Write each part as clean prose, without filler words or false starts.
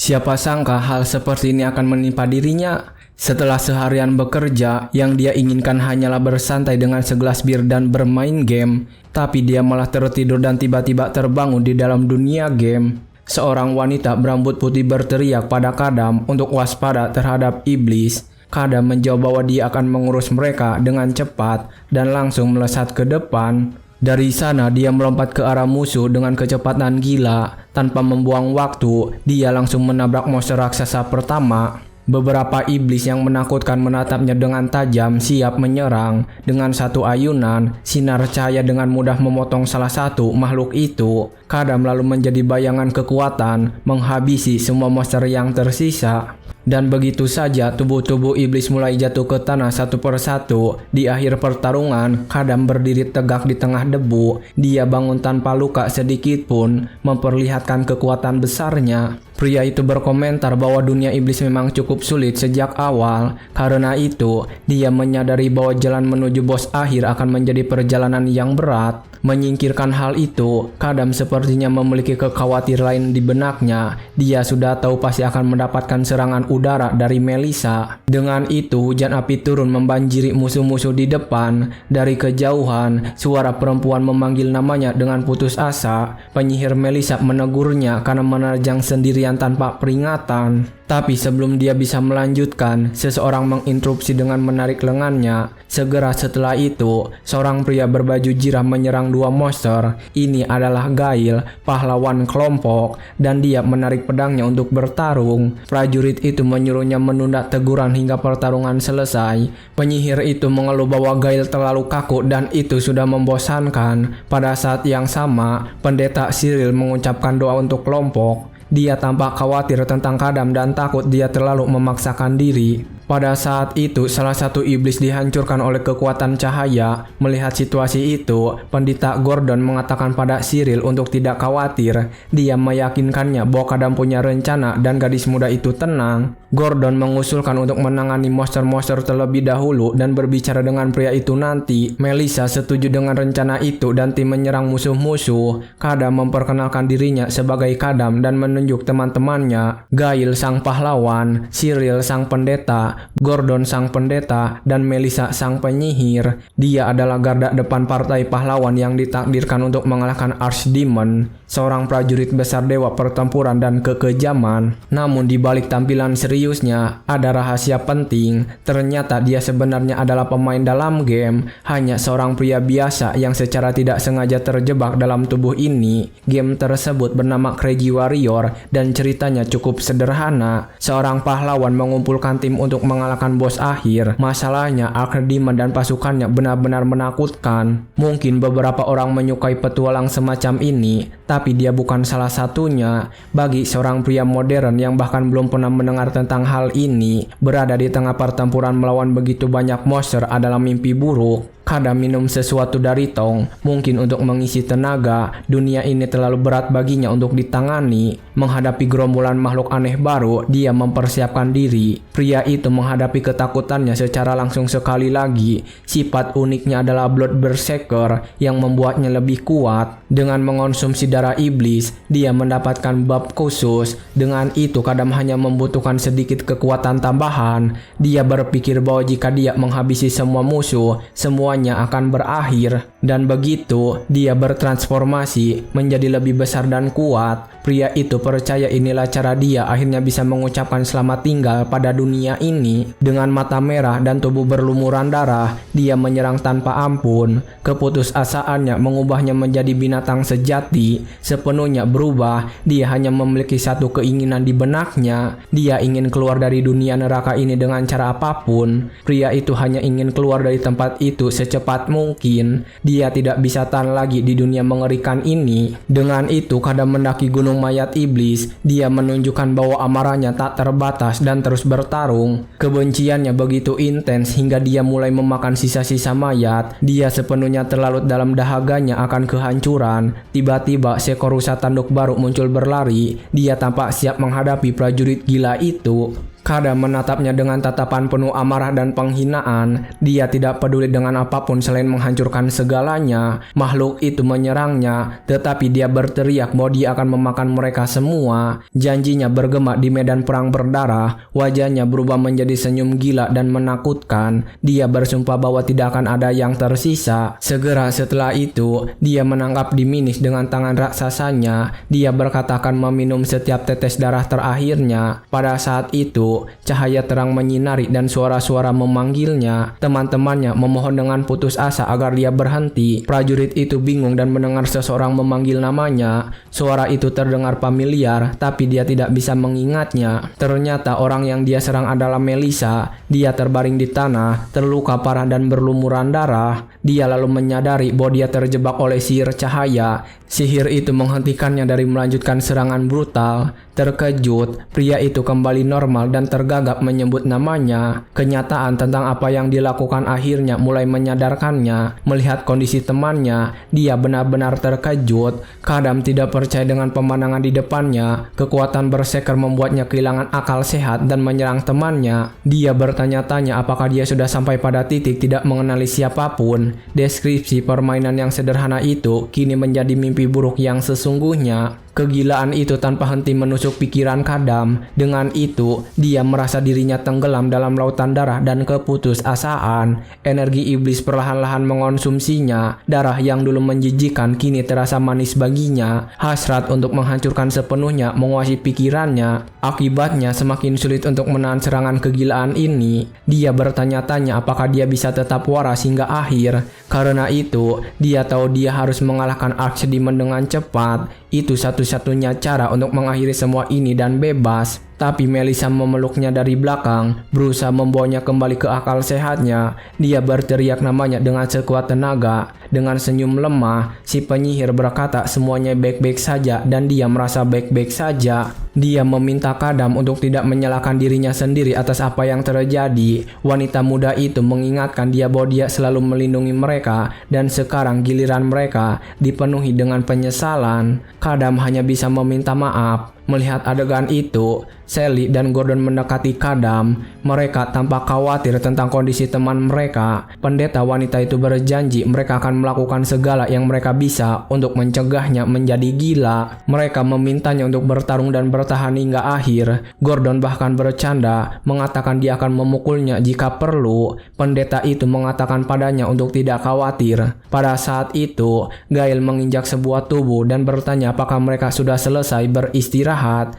Siapa sangka hal seperti ini akan menimpa dirinya? Setelah seharian bekerja, yang dia inginkan hanyalah bersantai dengan segelas bir dan bermain game, tapi dia malah tertidur dan tiba-tiba terbangun di dalam dunia game. Seorang wanita berambut putih berteriak pada Kadam untuk waspada terhadap iblis. Kadam menjawab bahwa dia akan mengurus mereka dengan cepat dan langsung melesat ke depan. Dari sana dia melompat ke arah musuh dengan kecepatan gila. Tanpa membuang waktu, dia langsung menabrak monster raksasa pertama. Beberapa iblis yang menakutkan menatapnya dengan tajam siap menyerang. Dengan satu ayunan, sinar cahaya dengan mudah memotong salah satu makhluk itu. Kadam lalu menjadi bayangan kekuatan, menghabisi semua monster yang tersisa. Dan begitu saja tubuh-tubuh iblis mulai jatuh ke tanah satu persatu. Di akhir pertarungan, Kadam berdiri tegak di tengah debu. Dia bangun tanpa luka sedikit pun, memperlihatkan kekuatan besarnya. Pria itu berkomentar bahwa dunia iblis memang cukup sulit sejak awal. Karena itu, dia menyadari bahwa jalan menuju bos akhir akan menjadi perjalanan yang berat. Menyingkirkan hal itu, Kadam sepertinya memiliki kekhawatiran lain di benaknya. Dia sudah tahu pasti akan mendapatkan serangan udara dari Melissa. Dengan itu, hujan api turun membanjiri musuh-musuh di depan. Dari kejauhan, suara perempuan memanggil namanya dengan putus asa. Penyihir Melissa menegurnya karena menerjang sendirian tanpa peringatan. Tapi sebelum dia bisa melanjutkan, seseorang menginterupsi dengan menarik lengannya. Segera setelah itu, seorang pria berbaju jirah menyerang dua monster. Ini adalah Gail, pahlawan kelompok, dan dia menarik pedangnya untuk bertarung. Prajurit itu menyuruhnya menunda teguran hingga pertarungan selesai. Penyihir itu mengeluh bahwa Gail terlalu kaku dan itu sudah membosankan. Pada saat yang sama, pendeta Cyril mengucapkan doa untuk kelompok. Dia tampak khawatir tentang Kadam dan takut dia terlalu memaksakan diri. Pada saat itu, salah satu iblis dihancurkan oleh kekuatan cahaya. Melihat situasi itu, pendeta Gordon mengatakan pada Cyril untuk tidak khawatir. Dia meyakinkannya bahwa Kadam punya rencana dan gadis muda itu tenang. Gordon mengusulkan untuk menangani monster-monster terlebih dahulu dan berbicara dengan pria itu nanti. Melissa setuju dengan rencana itu dan tim menyerang musuh-musuh. Kadam memperkenalkan dirinya sebagai Kadam dan menunjuk teman-temannya. Gail sang pahlawan, Cyril sang pendeta, Gordon sang pendeta, dan Melissa sang penyihir. Dia adalah garda depan partai pahlawan yang ditakdirkan untuk mengalahkan Archdemon, seorang prajurit besar dewa pertempuran dan kekejaman. Namun di balik tampilan seriusnya, ada rahasia penting. Ternyata dia sebenarnya adalah pemain dalam game, hanya seorang pria biasa yang secara tidak sengaja terjebak dalam tubuh ini. Game tersebut bernama Crazy Warrior dan ceritanya cukup sederhana. Seorang pahlawan mengumpulkan tim untuk mengalahkan bos akhir. Masalahnya, Archdemon dan pasukannya benar-benar menakutkan. Mungkin beberapa orang menyukai petualang semacam ini, tapi dia bukan salah satunya. Bagi seorang pria modern yang bahkan belum pernah mendengar tentang hal ini, berada di tengah pertempuran melawan begitu banyak monster adalah mimpi buruk. Kadam minum sesuatu dari tong, mungkin untuk mengisi tenaga. Dunia ini terlalu berat baginya untuk ditangani. Menghadapi gerombolan makhluk aneh baru, dia mempersiapkan diri. Pria itu menghadapi ketakutannya secara langsung sekali lagi. Sifat uniknya adalah Blood Berserker yang membuatnya lebih kuat. Dengan mengonsumsi darah iblis, dia mendapatkan bab khusus. Dengan itu, Kadam hanya membutuhkan sedikit kekuatan tambahan. Dia berpikir bahwa jika dia menghabisi semua musuh, semuanya akan berakhir. Dan begitu, dia bertransformasi menjadi lebih besar dan kuat. Pria itu percaya inilah cara dia akhirnya bisa mengucapkan selamat tinggal pada dunia ini. Dengan mata merah dan tubuh berlumuran darah, dia menyerang tanpa ampun. Keputusasaannya mengubahnya menjadi binatang sejati. Sepenuhnya berubah, dia hanya memiliki satu keinginan di benaknya. Dia ingin keluar dari dunia neraka ini dengan cara apapun. Pria itu hanya ingin keluar dari tempat itu secepat mungkin. Dia tidak bisa tahan lagi di dunia mengerikan ini. Dengan itu, Kadam mendaki gunung mayat iblis. Dia menunjukkan bahwa amarahnya tak terbatas dan terus bertarung. Kebenciannya begitu intens hingga dia mulai memakan sisa-sisa mayat. Dia sepenuhnya terlarut dalam dahaganya akan kehancuran. Tiba-tiba seekor rusa tanduk baru muncul berlari. Dia tampak siap menghadapi prajurit gila itu. Kadam menatapnya dengan tatapan penuh amarah dan penghinaan. Dia tidak peduli dengan apapun selain menghancurkan segalanya. Makhluk itu menyerangnya, tetapi dia berteriak bahwa dia akan memakan mereka semua. Janjinya bergema di medan perang berdarah. Wajahnya berubah menjadi senyum gila dan menakutkan. Dia bersumpah bahwa tidak akan ada yang tersisa. Segera setelah itu, dia menangkap Diminis dengan tangan raksasanya. Dia berkata akan meminum setiap tetes darah terakhirnya. Pada saat itu, cahaya terang menyinari dan suara-suara memanggilnya. Teman-temannya memohon dengan putus asa agar dia berhenti. Prajurit itu bingung dan mendengar seseorang memanggil namanya. Suara itu terdengar familiar, tapi dia tidak bisa mengingatnya. Ternyata orang yang dia serang adalah Melissa. Dia terbaring di tanah, terluka parah dan berlumuran darah. Dia lalu menyadari bahwa dia terjebak oleh sihir cahaya. Sihir itu menghentikannya dari melanjutkan serangan brutal. Terkejut, pria itu kembali normal dan tergagap menyebut namanya. Kenyataan tentang apa yang dilakukan akhirnya mulai menyadarkannya. Melihat kondisi temannya, dia benar-benar terkejut. Kadam tidak percaya dengan pemandangan di depannya. Kekuatan berseker membuatnya kehilangan akal sehat dan menyerang temannya. Dia bertanya-tanya apakah dia sudah sampai pada titik tidak mengenali siapapun. Deskripsi permainan yang sederhana itu kini menjadi mimpi buruk yang sesungguhnya. Kegilaan itu tanpa henti menusuk pikiran Kadam. Dengan itu, dia merasa dirinya tenggelam dalam lautan darah dan keputusasaan. Energi iblis perlahan-lahan mengonsumsinya. Darah yang dulu menjijikan kini terasa manis baginya. Hasrat untuk menghancurkan sepenuhnya menguasai pikirannya. Akibatnya semakin sulit untuk menahan serangan kegilaan ini. Dia bertanya-tanya apakah dia bisa tetap waras hingga akhir. Karena itu, dia tahu dia harus mengalahkan Archdemon dengan cepat. Itu satu-satunya cara untuk mengakhiri semua ini dan bebas. Tapi Melissa memeluknya dari belakang, berusaha membawanya kembali ke akal sehatnya. Dia berteriak namanya dengan sekuat tenaga. Dengan senyum lemah, si penyihir berkata semuanya baik-baik saja dan dia merasa baik-baik saja. Dia meminta Kadam untuk tidak menyalahkan dirinya sendiri atas apa yang terjadi. Wanita muda itu mengingatkan dia bahwa dia selalu melindungi mereka dan sekarang giliran mereka dipenuhi dengan penyesalan. Kadam hanya bisa meminta maaf. Melihat adegan itu, Sally dan Gordon mendekati Kadam. Mereka tampak khawatir tentang kondisi teman mereka. Pendeta wanita itu berjanji mereka akan melakukan segala yang mereka bisa untuk mencegahnya menjadi gila. Mereka memintanya untuk bertarung dan bertahan hingga akhir. Gordon bahkan bercanda, mengatakan dia akan memukulnya jika perlu. Pendeta itu mengatakan padanya untuk tidak khawatir. Pada saat itu, Gail menginjak sebuah tubuh dan bertanya apakah mereka sudah selesai beristirahat.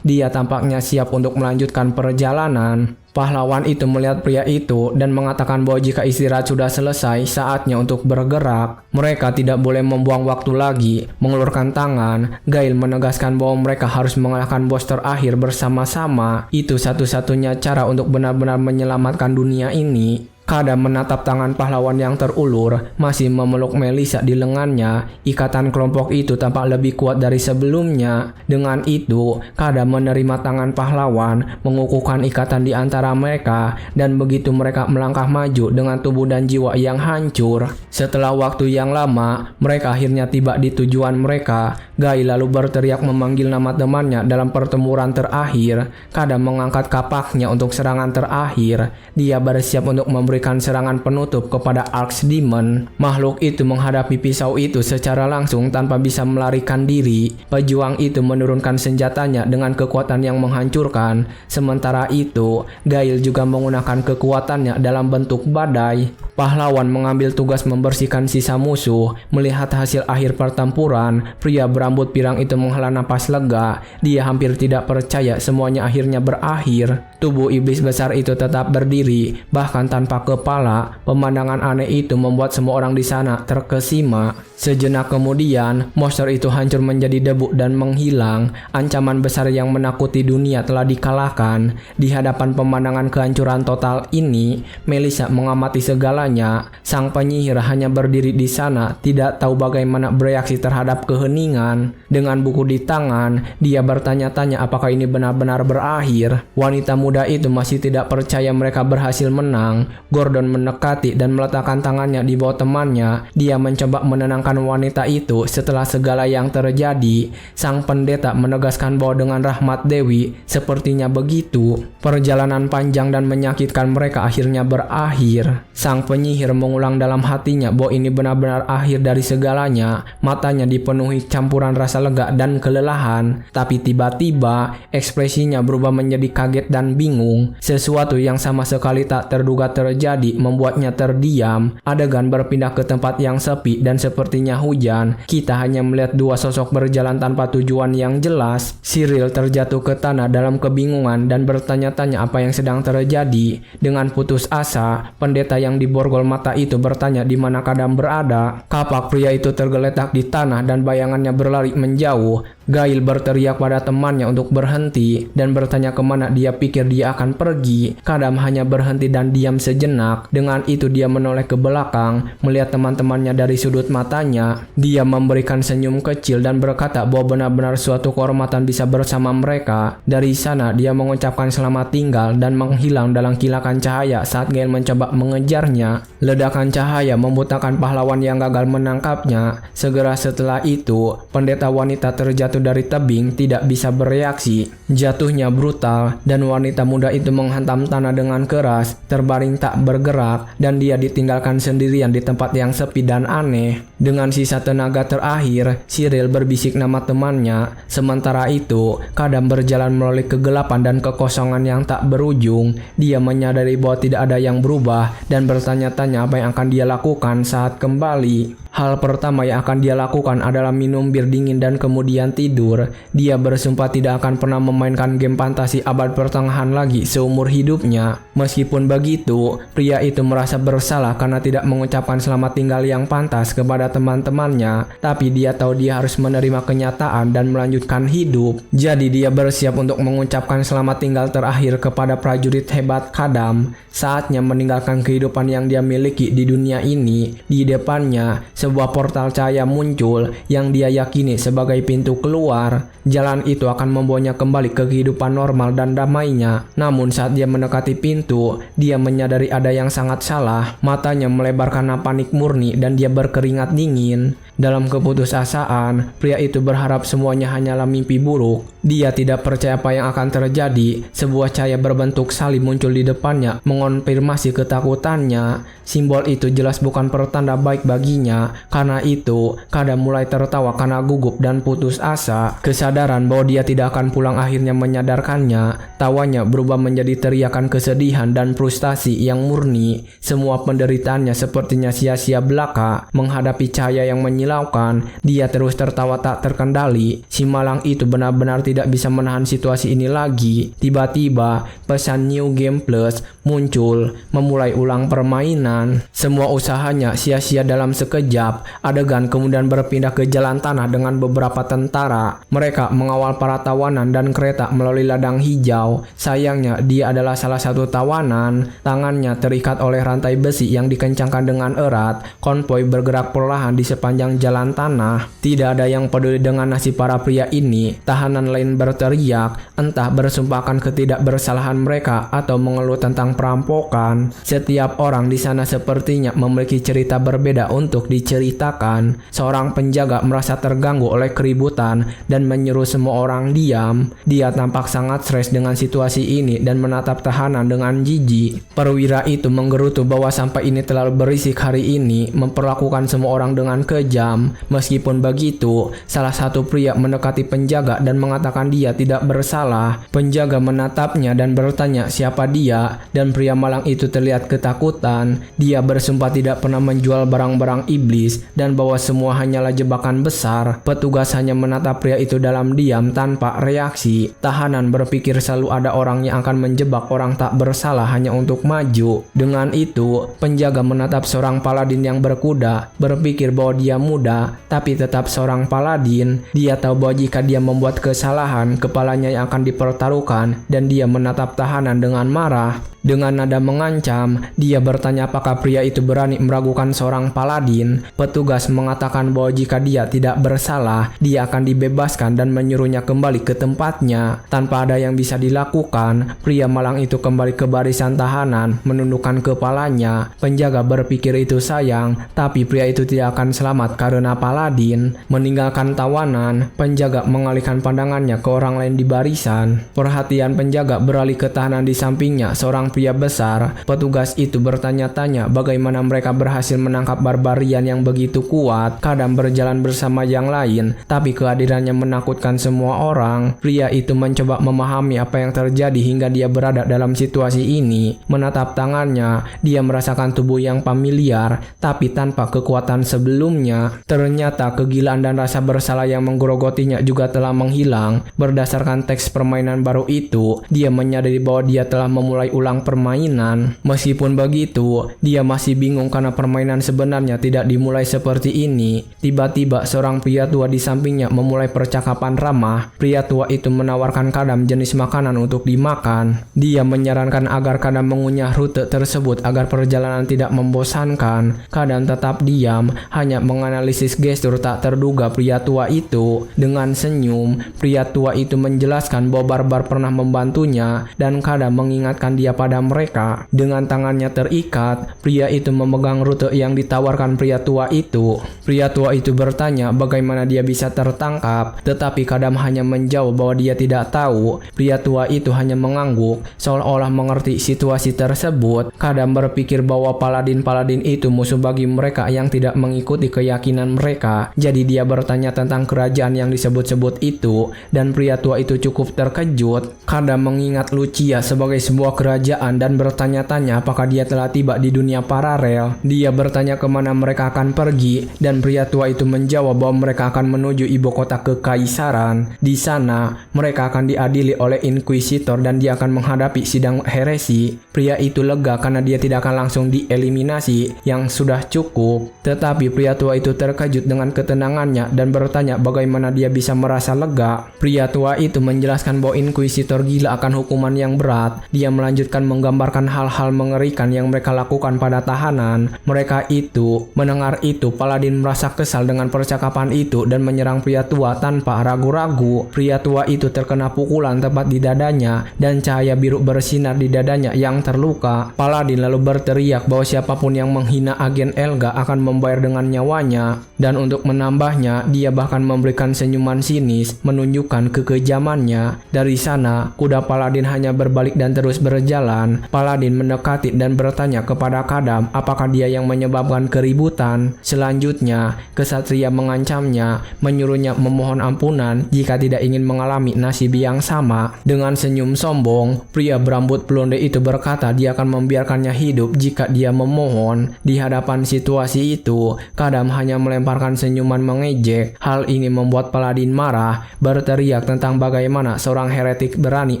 Dia tampaknya siap untuk melanjutkan perjalanan. Pahlawan itu melihat pria itu dan mengatakan bahwa jika istirahat sudah selesai, saatnya untuk bergerak. Mereka tidak boleh membuang waktu lagi. Mengulurkan tangan, Gail menegaskan bahwa mereka harus mengalahkan bos terakhir bersama-sama. Itu satu-satunya cara untuk benar-benar menyelamatkan dunia ini. Kadam menatap tangan pahlawan yang terulur, masih memeluk Melissa di lengannya. Ikatan kelompok itu tampak lebih kuat dari sebelumnya. Dengan itu, Kadam menerima tangan pahlawan, mengukuhkan ikatan di antara mereka, dan begitu mereka melangkah maju dengan tubuh dan jiwa yang hancur. Setelah waktu yang lama, mereka akhirnya tiba di tujuan mereka. Gail lalu berteriak memanggil nama temannya dalam pertempuran terakhir. Kadam mengangkat kapaknya untuk serangan terakhir. Dia bersiap untuk memberikan serangan penutup kepada Archdemon. Makhluk itu menghadapi pisau itu secara langsung tanpa bisa melarikan diri. Pejuang itu menurunkan senjatanya dengan kekuatan yang menghancurkan. Sementara itu, Gail juga menggunakan kekuatannya dalam bentuk badai. Pahlawan mengambil tugas membersihkan sisa musuh. Melihat hasil akhir pertempuran, pria berambut pirang itu menghela napas lega. Dia hampir tidak percaya semuanya akhirnya berakhir. Tubuh iblis besar itu tetap berdiri, bahkan tanpa kepala. Pemandangan aneh itu membuat semua orang di sana terkesima. Sejenak kemudian, monster itu hancur menjadi debu dan menghilang. Ancaman besar yang menakuti dunia telah dikalahkan. Di hadapan pemandangan kehancuran total ini, Melissa mengamati segalanya. Sang penyihir hanya berdiri di sana, tidak tahu bagaimana bereaksi terhadap keheningan. kemudian, dengan buku di tangan, dia bertanya-tanya apakah ini benar-benar berakhir. Wanita muda itu masih tidak percaya mereka berhasil menang. Gordon mendekati dan meletakkan tangannya di bawah temannya. Dia mencoba menenangkan wanita itu. Setelah segala yang terjadi, sang pendeta menegaskan bahwa dengan rahmat Dewi, sepertinya begitu, perjalanan panjang dan menyakitkan mereka akhirnya berakhir. Sang penyihir mengulang dalam hatinya bahwa ini benar-benar akhir dari segalanya. Matanya dipenuhi campuran rasa lega dan kelelahan, tapi tiba-tiba ekspresinya berubah menjadi kaget dan bingung. Sesuatu yang sama sekali tak terduga terjadi membuatnya terdiam. Adegan berpindah ke tempat yang sepi dan sepertinya hujan. Kita hanya melihat dua sosok berjalan tanpa tujuan yang jelas. Cyril terjatuh ke tanah dalam kebingungan dan bertanya-tanya apa yang sedang terjadi. Dengan putus asa, pendeta yang diborgol mata itu bertanya di mana Kadam berada. Kapak pria itu tergeletak di tanah dan bayangannya berlari menjauh. Gail berteriak pada temannya untuk berhenti dan bertanya kemana dia pikir dia akan pergi. Kadam hanya berhenti dan diam sejenak. Dengan itu dia menoleh ke belakang, melihat teman-temannya dari sudut matanya. Dia memberikan senyum kecil dan berkata bahwa benar-benar suatu kehormatan bisa bersama mereka. Dari sana dia mengucapkan selamat tinggal dan menghilang dalam kilakan cahaya saat Gail mencoba mengejarnya. Ledakan cahaya membutakan pahlawan yang gagal menangkapnya. Segera setelah itu, pendeta wanita terjatuh dari tebing, tidak bisa bereaksi. Jatuhnya brutal dan wanita muda itu menghantam tanah dengan keras, terbaring tak bergerak, dan dia ditinggalkan sendirian di tempat yang sepi dan aneh. Dengan sisa tenaga terakhir, Cyril berbisik nama temannya. Sementara itu, Kadam berjalan melalui kegelapan dan kekosongan yang tak berujung. Dia menyadari bahwa tidak ada yang berubah dan bertanya-tanya apa yang akan dia lakukan saat kembali. Hal pertama yang akan dia lakukan adalah minum bir dingin dan kemudian tidur. Dia bersumpah tidak akan pernah memainkan game fantasi abad pertengahan lagi seumur hidupnya. Meskipun begitu, pria itu merasa bersalah karena tidak mengucapkan selamat tinggal yang pantas kepada teman-temannya. Tapi dia tahu dia harus menerima kenyataan dan melanjutkan hidup. Jadi dia bersiap untuk mengucapkan selamat tinggal terakhir kepada prajurit hebat Kadam. Saatnya meninggalkan kehidupan yang dia miliki di dunia ini. Di depannya, sebuah portal cahaya muncul yang dia yakini sebagai pintu keluar. Jalan itu akan membawanya kembali ke kehidupan normal dan damainya. Namun saat dia mendekati pintu, dia menyadari ada yang sangat salah. Matanya melebar karena panik murni dan dia berkeringat dingin. Dalam keputusasaan, pria itu berharap semuanya hanyalah mimpi buruk. Dia tidak percaya apa yang akan terjadi. Sebuah cahaya berbentuk salib muncul di depannya, mengonfirmasi ketakutannya. Simbol itu jelas bukan pertanda baik baginya. Karena itu, Kadam mulai tertawa karena gugup dan putus asa. Kesadaran bahwa dia tidak akan pulang akhirnya menyadarkannya. Tawanya berubah menjadi teriakan kesedihan dan frustasi yang murni. Semua penderitaannya sepertinya sia-sia belaka. Menghadapi cahaya yang menyilaukan, dia terus tertawa tak terkendali. Si malang itu benar-benar tidak bisa menahan situasi ini lagi. Tiba-tiba, pesan New Game Plus muncul, memulai ulang permainan. Semua usahanya sia-sia dalam sekejap. Adegan kemudian berpindah ke jalan tanah dengan beberapa tentara. Mereka mengawal para tawanan dan kereta melalui ladang hijau. Sayangnya, dia adalah salah satu tawanan. Tangannya terikat oleh rantai besi yang dikencangkan dengan erat. Konvoi bergerak perlahan di sepanjang jalan tanah. Tidak ada yang peduli dengan nasib para pria ini. Tahanan lain berteriak, entah bersumpah akan ketidakbersalahan mereka atau mengeluh tentang perampokan. Setiap orang di sana sepertinya memiliki cerita berbeda untuk diceritakan. Seorang penjaga merasa terganggu oleh keributan dan menyuruh semua orang diam. Dia tampak sangat stres dengan situasi ini dan menatap tahanan dengan jijik. Perwira itu menggerutu bahwa sampai ini terlalu berisik hari ini, memperlakukan semua orang dengan kejam. Meskipun begitu, salah satu pria mendekati penjaga dan mengatakan dia tidak bersalah. Penjaga menatapnya dan bertanya siapa dia, dan pria malang itu terlihat ketakutan. Dia bersumpah tidak pernah menjual barang-barang iblis dan bahwa semua hanyalah jebakan besar. Petugas hanya menatap pria itu dalam diam tanpa reaksi. Tahanan berpikir selalu ada orang yang akan menjebak orang tak bersalah hanya untuk maju. Dengan itu, penjaga menatap seorang paladin yang berkuda, berpikir berpikir bahwa dia muda, tapi tetap seorang paladin. Dia tahu bahwa jika dia membuat kesalahan, kepalanya yang akan dipertaruhkan, dan dia menatap tahanan dengan marah. Dengan nada mengancam, dia bertanya apakah pria itu berani meragukan seorang paladin. Petugas mengatakan bahwa jika dia tidak bersalah, dia akan dibebaskan dan menyuruhnya kembali ke tempatnya. Tanpa ada yang bisa dilakukan, pria malang itu kembali ke barisan tahanan, menundukkan kepalanya. Penjaga berpikir itu sayang, tapi pria itu tidak akan selamat karena paladin. Meninggalkan tawanan, penjaga mengalihkan pandangannya ke orang lain di barisan. Perhatian penjaga beralih ke tahanan di sampingnya, seorang pria besar. Petugas itu bertanya-tanya bagaimana mereka berhasil menangkap barbarian yang begitu kuat. Kadam berjalan bersama yang lain, tapi kehadirannya menakutkan semua orang. Pria itu mencoba memahami apa yang terjadi hingga dia berada dalam situasi ini. Menatap tangannya, dia merasakan tubuh yang familiar, tapi tanpa kekuatan sebelumnya. Ternyata kegilaan dan rasa bersalah yang menggerogotinya juga telah menghilang. Berdasarkan teks permainan baru itu, dia menyadari bahwa dia telah memulai ulang permainan. Meskipun begitu, dia masih bingung karena permainan sebenarnya tidak dimulai seperti ini. Tiba-tiba seorang pria tua di sampingnya memulai percakapan ramah. Pria tua itu menawarkan Kadam jenis makanan untuk dimakan. Dia menyarankan agar Kadam mengunyah rute tersebut agar perjalanan tidak membosankan. Kadam tetap diam, hanya menganalisis gestur tak terduga pria tua itu. Dengan senyum, pria tua itu menjelaskan bahwa barbar pernah membantunya dan Kadam mengingatkan dia pada mereka. Dengan tangannya terikat, pria itu memegang rute yang ditawarkan pria tua itu. Pria tua itu bertanya bagaimana dia bisa tertangkap, tetapi Kadam hanya menjawab bahwa dia tidak tahu. Pria tua itu hanya mengangguk, seolah-olah mengerti situasi tersebut. Kadam berpikir bahwa paladin-paladin itu musuh bagi mereka yang tidak mengikuti keyakinan mereka. Jadi dia bertanya tentang kerajaan yang disebut-sebut itu, dan pria tua itu cukup terkejut. Kadam mengingat Lucia sebagai sebuah kerajaan dan bertanya-tanya apakah dia telah tiba di dunia paralel. Dia bertanya kemana mereka akan pergi, dan pria tua itu menjawab bahwa mereka akan menuju ibu kota kekaisaran. Di sana, mereka akan diadili oleh inkuisitor dan dia akan menghadapi sidang heresi. Pria itu lega karena dia tidak akan langsung dieliminasi, yang sudah cukup. Tetapi pria tua itu terkejut dengan ketenangannya dan bertanya bagaimana dia bisa merasa lega. Pria tua itu menjelaskan bahwa inkuisitor gila akan hukuman yang berat. Dia melanjutkan menggambarkan hal-hal mengerikan yang mereka lakukan pada tahanan. Mendengar itu, paladin merasa kesal dengan percakapan itu dan menyerang pria tua tanpa ragu-ragu. Pria tua itu terkena pukulan tepat di dadanya dan cahaya biru bersinar di dadanya yang terluka. Paladin lalu berteriak bahwa siapapun yang menghina agen Elga akan membayar dengan nyawanya, dan untuk menambahnya, dia bahkan memberikan senyuman sinis menunjukkan kekejamannya. Dari sana, kuda paladin hanya berbalik dan terus berjalan. Paladin mendekati dan bertanya kepada Kadam apakah dia yang menyebabkan keributan. Selanjutnya, kesatria mengancamnya, menyuruhnya memohon ampunan jika tidak ingin mengalami nasib yang sama. Dengan senyum sombong, pria berambut blonde itu berkata dia akan membiarkannya hidup jika dia memohon. Di hadapan situasi itu, Kadam hanya melemparkan senyuman mengejek. Hal ini membuat paladin marah, berteriak tentang bagaimana seorang heretik berani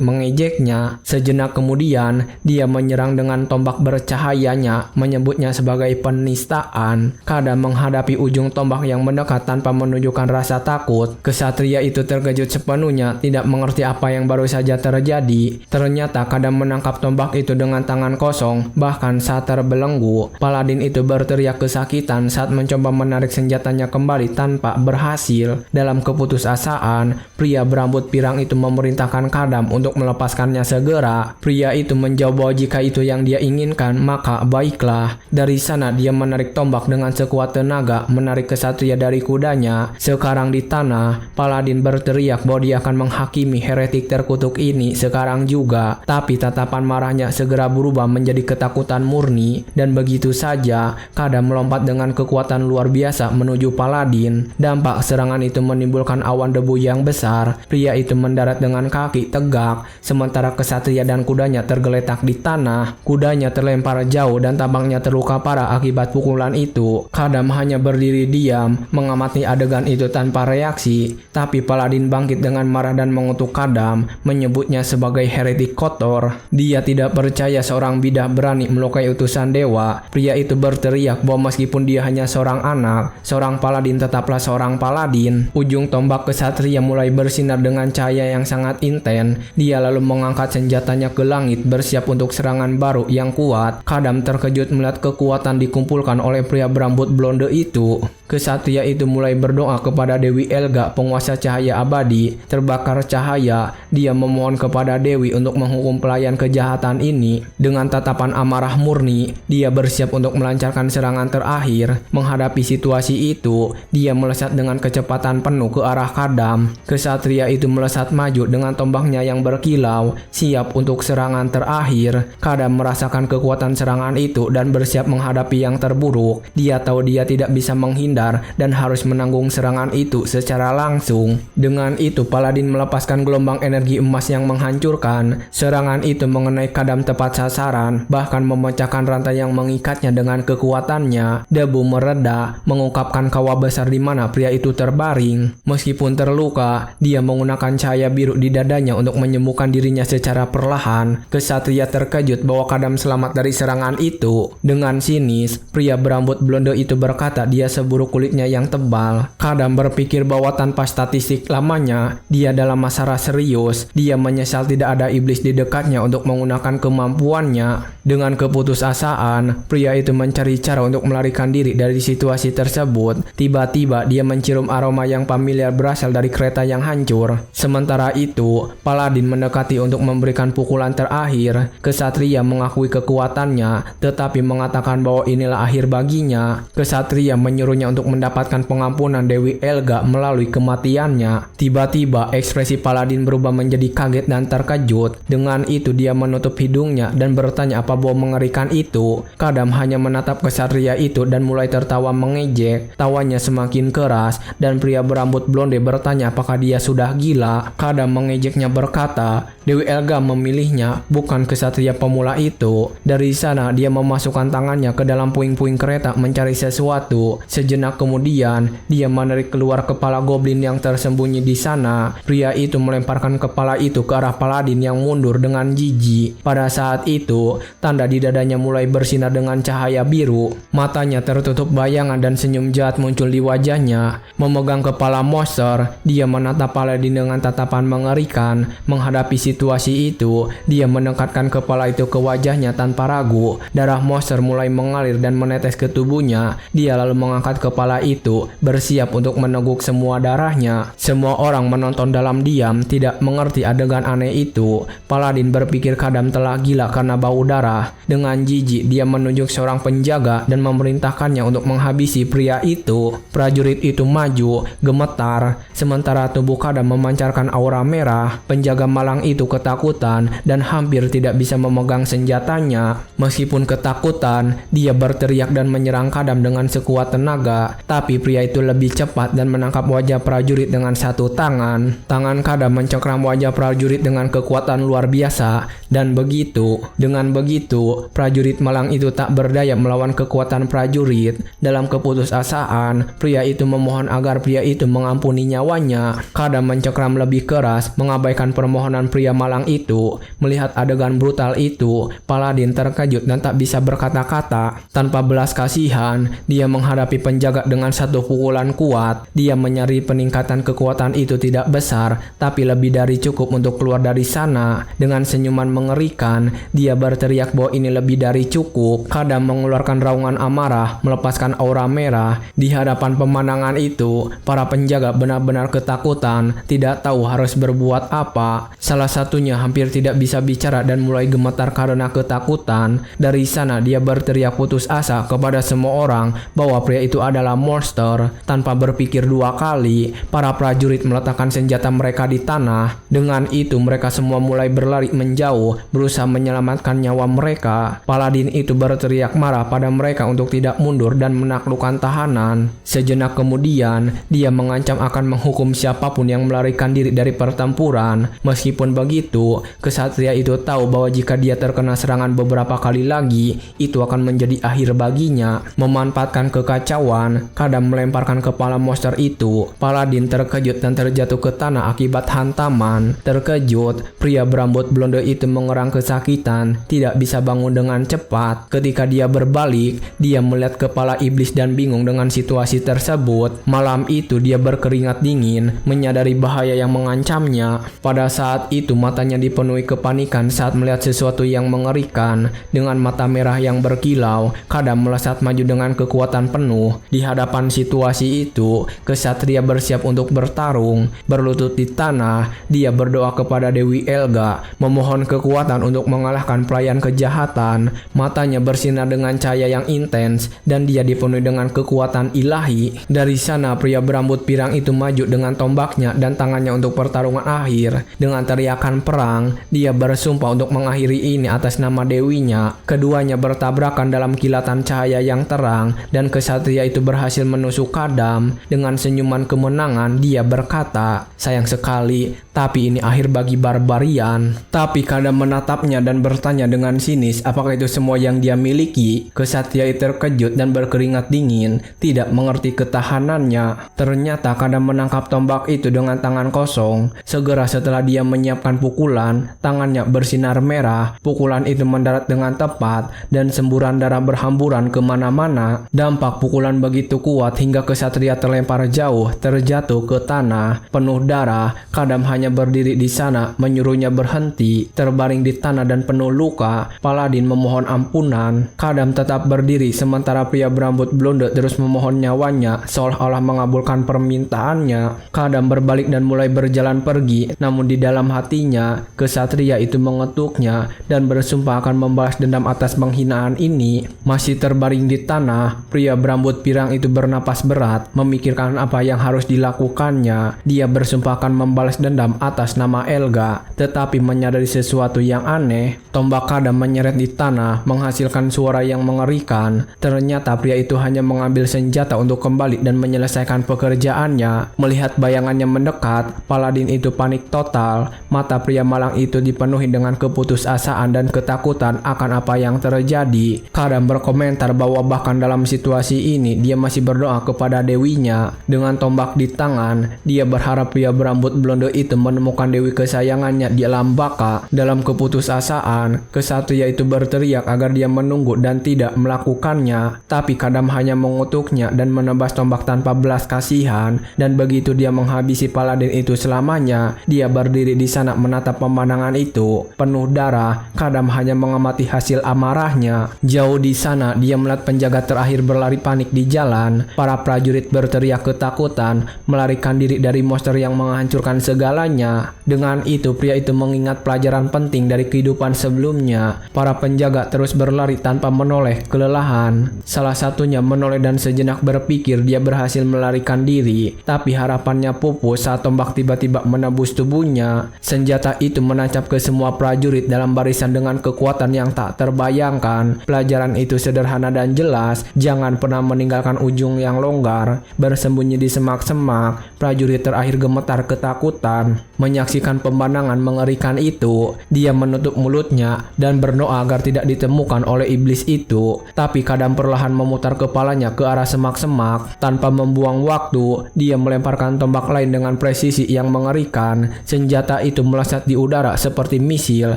mengejeknya. Sejenak kemudian, dia menyerang dengan tombak bercahayanya, menyebutnya sebagai penistaan. Kadam menghadapi ujung tombak yang mendekat tanpa menunjukkan rasa takut. Kesatria itu terkejut sepenuhnya, tidak mengerti apa yang baru saja terjadi. Ternyata Kadam menangkap tombak itu dengan tangan kosong, bahkan saat terbelenggu. Paladin itu berteriak kesakitan saat mencoba menarik senjatanya kembali tanpa berhasil. Dalam keputusasaan, pria berambut pirang itu memerintahkan Kadam untuk melepaskannya segera. Pria itu menjawab bahwa jika itu yang dia inginkan, maka baiklah. Dari sana dia menarik tombak dengan sekuat tenaga, menarik kesatria dari kudanya. Sekarang di tanah, paladin berteriak bahwa dia akan menghakimi heretik terkutuk ini sekarang juga. Tapi tatapan marahnya segera berubah menjadi ketakutan murni, dan begitu saja Kadam melompat dengan kekuatan luar biasa menuju paladin. Dampak serangan itu menimbulkan awan debu yang besar. Pria itu mendarat dengan kaki tegak, sementara kesatria dan kudanya tergeletak di tanah. Kudanya terlempar jauh dan tampaknya terluka parah akibat pukulan itu. Kadam hanya berdiri diam, mengamati adegan itu tanpa reaksi. Tapi paladin bangkit dengan marah dan mengutuk Kadam, menyebutnya sebagai heretik kotor. Dia tidak percaya seorang bidah berani melukai utusan dewa. Pria itu berteriak bahwa meskipun dia hanya punya seorang anak, seorang paladin tetaplah seorang paladin. Ujung tombak kesatria mulai bersinar dengan cahaya yang sangat intens. Dia lalu mengangkat senjatanya ke langit bersiap untuk serangan baru yang kuat. Kadam terkejut melihat kekuatan dikumpulkan oleh pria berambut blonde itu. Kesatria itu mulai berdoa kepada Dewi Elga, penguasa cahaya abadi. Terbakar cahaya, dia memohon kepada Dewi untuk menghukum pelayan kejahatan ini. Dengan tatapan amarah murni, dia bersiap untuk melancarkan serangan terakhir. Menghadapi situasi itu, dia melesat dengan kecepatan penuh ke arah Kadam. Kesatria itu melesat maju dengan tombaknya yang berkilau, siap untuk serangan terakhir. Kadam merasakan kekuatan serangan itu dan bersiap menghadapi yang terburuk. Dia tahu dia tidak bisa menghindar dan harus menanggung serangan itu secara langsung. Dengan itu, Paladin melepaskan gelombang energi emas yang menghancurkan. Serangan itu mengenai Kadam tepat sasaran, bahkan memecahkan rantai yang mengikatnya dengan kekuatannya. Debu mereda, mengungkapkan kawah besar di mana pria itu terbaring. Meskipun terluka, dia menggunakan cahaya biru di dadanya untuk menyembuhkan dirinya secara perlahan. Kesatria terkejut bahwa Kadam selamat dari serangan itu. Dengan sinis, pria berambut blonde itu berkata dia seburuk kulitnya yang tebal. Kadam berpikir bahwa tanpa statistik lamanya, dia dalam masalah serius. Dia menyesal tidak ada iblis di dekatnya untuk menggunakan kemampuannya. Dengan keputusasaan, pria itu mencari cara untuk melarikan diri dari situasi tersebut. Tiba-tiba, dia mencium aroma yang familiar berasal dari kereta yang hancur. Sementara itu, Paladin mendekati untuk memberikan pukulan terakhir. Kesatria mengakui kekuatannya, tetapi mengatakan bahwa inilah akhir baginya. Kesatria menyuruhnya untuk mendapatkan pengampunan Dewi Elga melalui kematiannya. Tiba-tiba ekspresi Paladin berubah menjadi kaget dan terkejut. Dengan itu dia menutup hidungnya dan bertanya apa bau mengerikan itu. Kadam hanya menatap kesatria itu dan mulai tertawa mengejek. Tawanya semakin keras dan pria berambut blonde bertanya apakah dia sudah gila. Kadam mengejeknya berkata, Dewi Elga memilihnya, bukan kesatria pemula itu. Dari sana dia memasukkan tangannya ke dalam puing-puing kereta mencari sesuatu. Sejenak kemudian, dia menarik keluar kepala goblin yang tersembunyi di sana. Pria itu melemparkan kepala itu ke arah Paladin yang mundur dengan jijik. Pada saat itu, tanda di dadanya mulai bersinar dengan cahaya biru. Matanya tertutup bayangan dan senyum jahat muncul di wajahnya. Memegang kepala monster, dia menatap Paladin dengan tatapan mengerikan. Menghadapi situasi itu, dia mendekatkan kepala itu ke wajahnya tanpa ragu. Darah monster mulai mengalir dan menetes ke tubuhnya. Dia lalu mengangkat kepala itu, bersiap untuk meneguk semua darahnya. Semua orang menonton dalam diam, tidak mengerti adegan aneh itu. Paladin berpikir Kadam telah gila karena bau darah. Dengan jijik, dia menunjuk seorang penjaga dan memerintahkannya untuk menghabisi pria itu. Prajurit itu maju, gemetar, sementara tubuh Kadam memancarkan aura merah. Penjaga malang itu ketakutan dan hampir tidak bisa memegang senjatanya. Meskipun ketakutan, dia berteriak dan menyerang Kadam dengan sekuat tenaga. Tapi pria itu lebih cepat dan menangkap wajah prajurit dengan satu tangan. Tangan Kadam mencengkram wajah prajurit dengan kekuatan luar biasa. Dan dengan begitu, prajurit malang itu tak berdaya melawan kekuatan prajurit. Dalam keputusasaan, pria itu memohon agar pria itu mengampuni nyawanya. Kadam mencengkram lebih keras, mengabaikan permohonan pria malang itu. Melihat adegan brutal itu, Paladin terkejut dan tak bisa berkata-kata. Tanpa belas kasihan, dia menghadapi penjaga dengan satu pukulan kuat. Dia menyadari peningkatan kekuatan itu tidak besar, tapi lebih dari cukup untuk keluar dari sana. Dengan senyuman mengerikan, dia berteriak bahwa ini lebih dari cukup. Kadam mengeluarkan raungan amarah, melepaskan aura merah. Di hadapan pemandangan itu, para penjaga benar-benar ketakutan, tidak tahu harus berbuat apa. Salah satunya hampir tidak bisa bicara dan mulai gemetar karena ketakutan. Dari sana dia berteriak putus asa kepada semua orang bahwa pria itu adalah monster. Tanpa berpikir dua kali, para prajurit meletakkan senjata mereka di tanah. Dengan itu mereka semua mulai berlari menjauh, berusaha menyelamatkan nyawa mereka. Paladin itu berteriak marah pada mereka untuk tidak mundur dan menaklukkan tahanan. Sejenak kemudian, dia mengancam akan menghukum siapapun yang melarikan diri dari pertempuran. Meskipun begitu, kesatria itu tahu bahwa jika dia terkena serangan beberapa kali lagi, itu akan menjadi akhir baginya. Memanfaatkan kekacauan, kemudian Kadam melemparkan kepala monster itu. Paladin terkejut dan terjatuh ke tanah akibat hantaman. Terkejut, pria berambut blonde itu mengerang kesakitan, tidak bisa bangun dengan cepat. Ketika dia berbalik, dia melihat kepala iblis dan bingung dengan situasi tersebut. Malam itu dia berkeringat dingin, menyadari bahaya yang mengancamnya. Pada saat itu matanya dipenuhi kepanikan saat melihat sesuatu yang mengerikan. Dengan mata merah yang berkilau, Kadam melesat maju dengan kekuatan penuh. Di hadapan situasi itu, kesatria bersiap untuk bertarung. Berlutut di tanah, dia berdoa kepada Dewi Elga, memohon kekuatan untuk mengalahkan pelayan kejahatan. Matanya bersinar dengan cahaya yang intens dan dia dipenuhi dengan kekuatan ilahi. Dari sana pria berambut pirang itu maju dengan tombaknya dan tangannya untuk pertarungan akhir. Dengan teriakan perang, dia bersumpah untuk mengakhiri ini atas nama dewinya. Keduanya bertabrakan dalam kilatan cahaya yang terang dan kesatria itu berhasil menusuk Kadam. Dengan senyuman kemenangan, dia berkata, "Sayang sekali, tapi ini akhir bagi barbarian." Tapi Kadam menatapnya dan bertanya dengan sinis apakah itu semua yang dia miliki. Kesatria itu terkejut dan berkeringat dingin, tidak mengerti ketahanannya. Ternyata Kadam menangkap tombak itu dengan tangan kosong. Segera setelah dia menyiapkan pukulan, tangannya bersinar merah. Pukulan itu mendarat dengan tepat dan semburan darah berhamburan kemana-mana. Dampak pukulan begitu kuat hingga kesatria terlempar jauh, terjatuh ke tanah penuh darah. Kadam hanya berdiri di sana, menyuruhnya berhenti. Terbaring di tanah dan penuh luka, Paladin memohon ampunan. Kadam tetap berdiri sementara pria berambut blonde terus memohon nyawanya, seolah-olah mengabulkan permintaannya. Kadam berbalik dan mulai berjalan pergi, namun di dalam hatinya, kesatria itu mengetuknya dan bersumpah akan membalas dendam atas penghinaan ini. Masih terbaring di tanah, pria berambut pirang itu bernapas berat, memikirkan apa yang harus dilakukannya. Dia bersumpah akan membalas dendam atas nama Elga, tetapi menyadari sesuatu yang aneh. Tombak Kadam menyeret di tanah, menghasilkan suara yang mengerikan. Ternyata pria itu hanya mengambil senjata untuk kembali dan menyelesaikan pekerjaannya. Melihat bayangannya mendekat, Paladin itu panik total. Mata pria malang itu dipenuhi dengan keputusasaan dan ketakutan akan apa yang terjadi. Kadam berkomentar bahwa bahkan dalam situasi ini dia masih berdoa kepada dewinya. Dengan tombak di tangan, dia berharap pria berambut blonde itu menemukan dewi kesayangannya di alam baka. Dalam keputusasaan, kesatria itu berteriak agar dia menunggu dan tidak melakukannya. Tapi Kadam hanya mengutuknya dan menebas tombak tanpa belas kasihan. Dan begitu dia menghabisi Paladin itu selamanya, dia berdiri di sana menatap pemandangan itu penuh darah. Kadam hanya mengamati hasil amarahnya. Jauh di sana, dia melihat penjaga terakhir berlari panik di jalan. Para prajurit berteriak ketakutan, melarikan diri dari monster yang menghancurkan segalanya. Dengan itu, pria itu mengingat pelajaran penting dari kehidupan sebelumnya. Para penjaga terus berlari tanpa menoleh kelelahan. Salah satunya menoleh dan sejenak berpikir dia berhasil melarikan diri. Tapi harapannya pupus saat tombak tiba-tiba menembus tubuhnya. Senjata itu menancap ke semua prajurit dalam barisan dengan kekuatan yang tak terbayangkan. Pelajaran itu sederhana dan jelas, jangan pernah meninggalkan ujung yang longgar. Bersembunyi di semak-semak, prajurit terakhir gemetar ketakutan. Menyaksikan pemandangan mengerikan itu, dia menutup mulutnya dan berdoa agar tidak ditemukan oleh iblis itu. Tapi Kadam perlahan memutar kepalanya ke arah semak-semak. Tanpa membuang waktu, dia melemparkan tombak lain dengan presisi yang mengerikan. Senjata itu melesat di udara seperti misil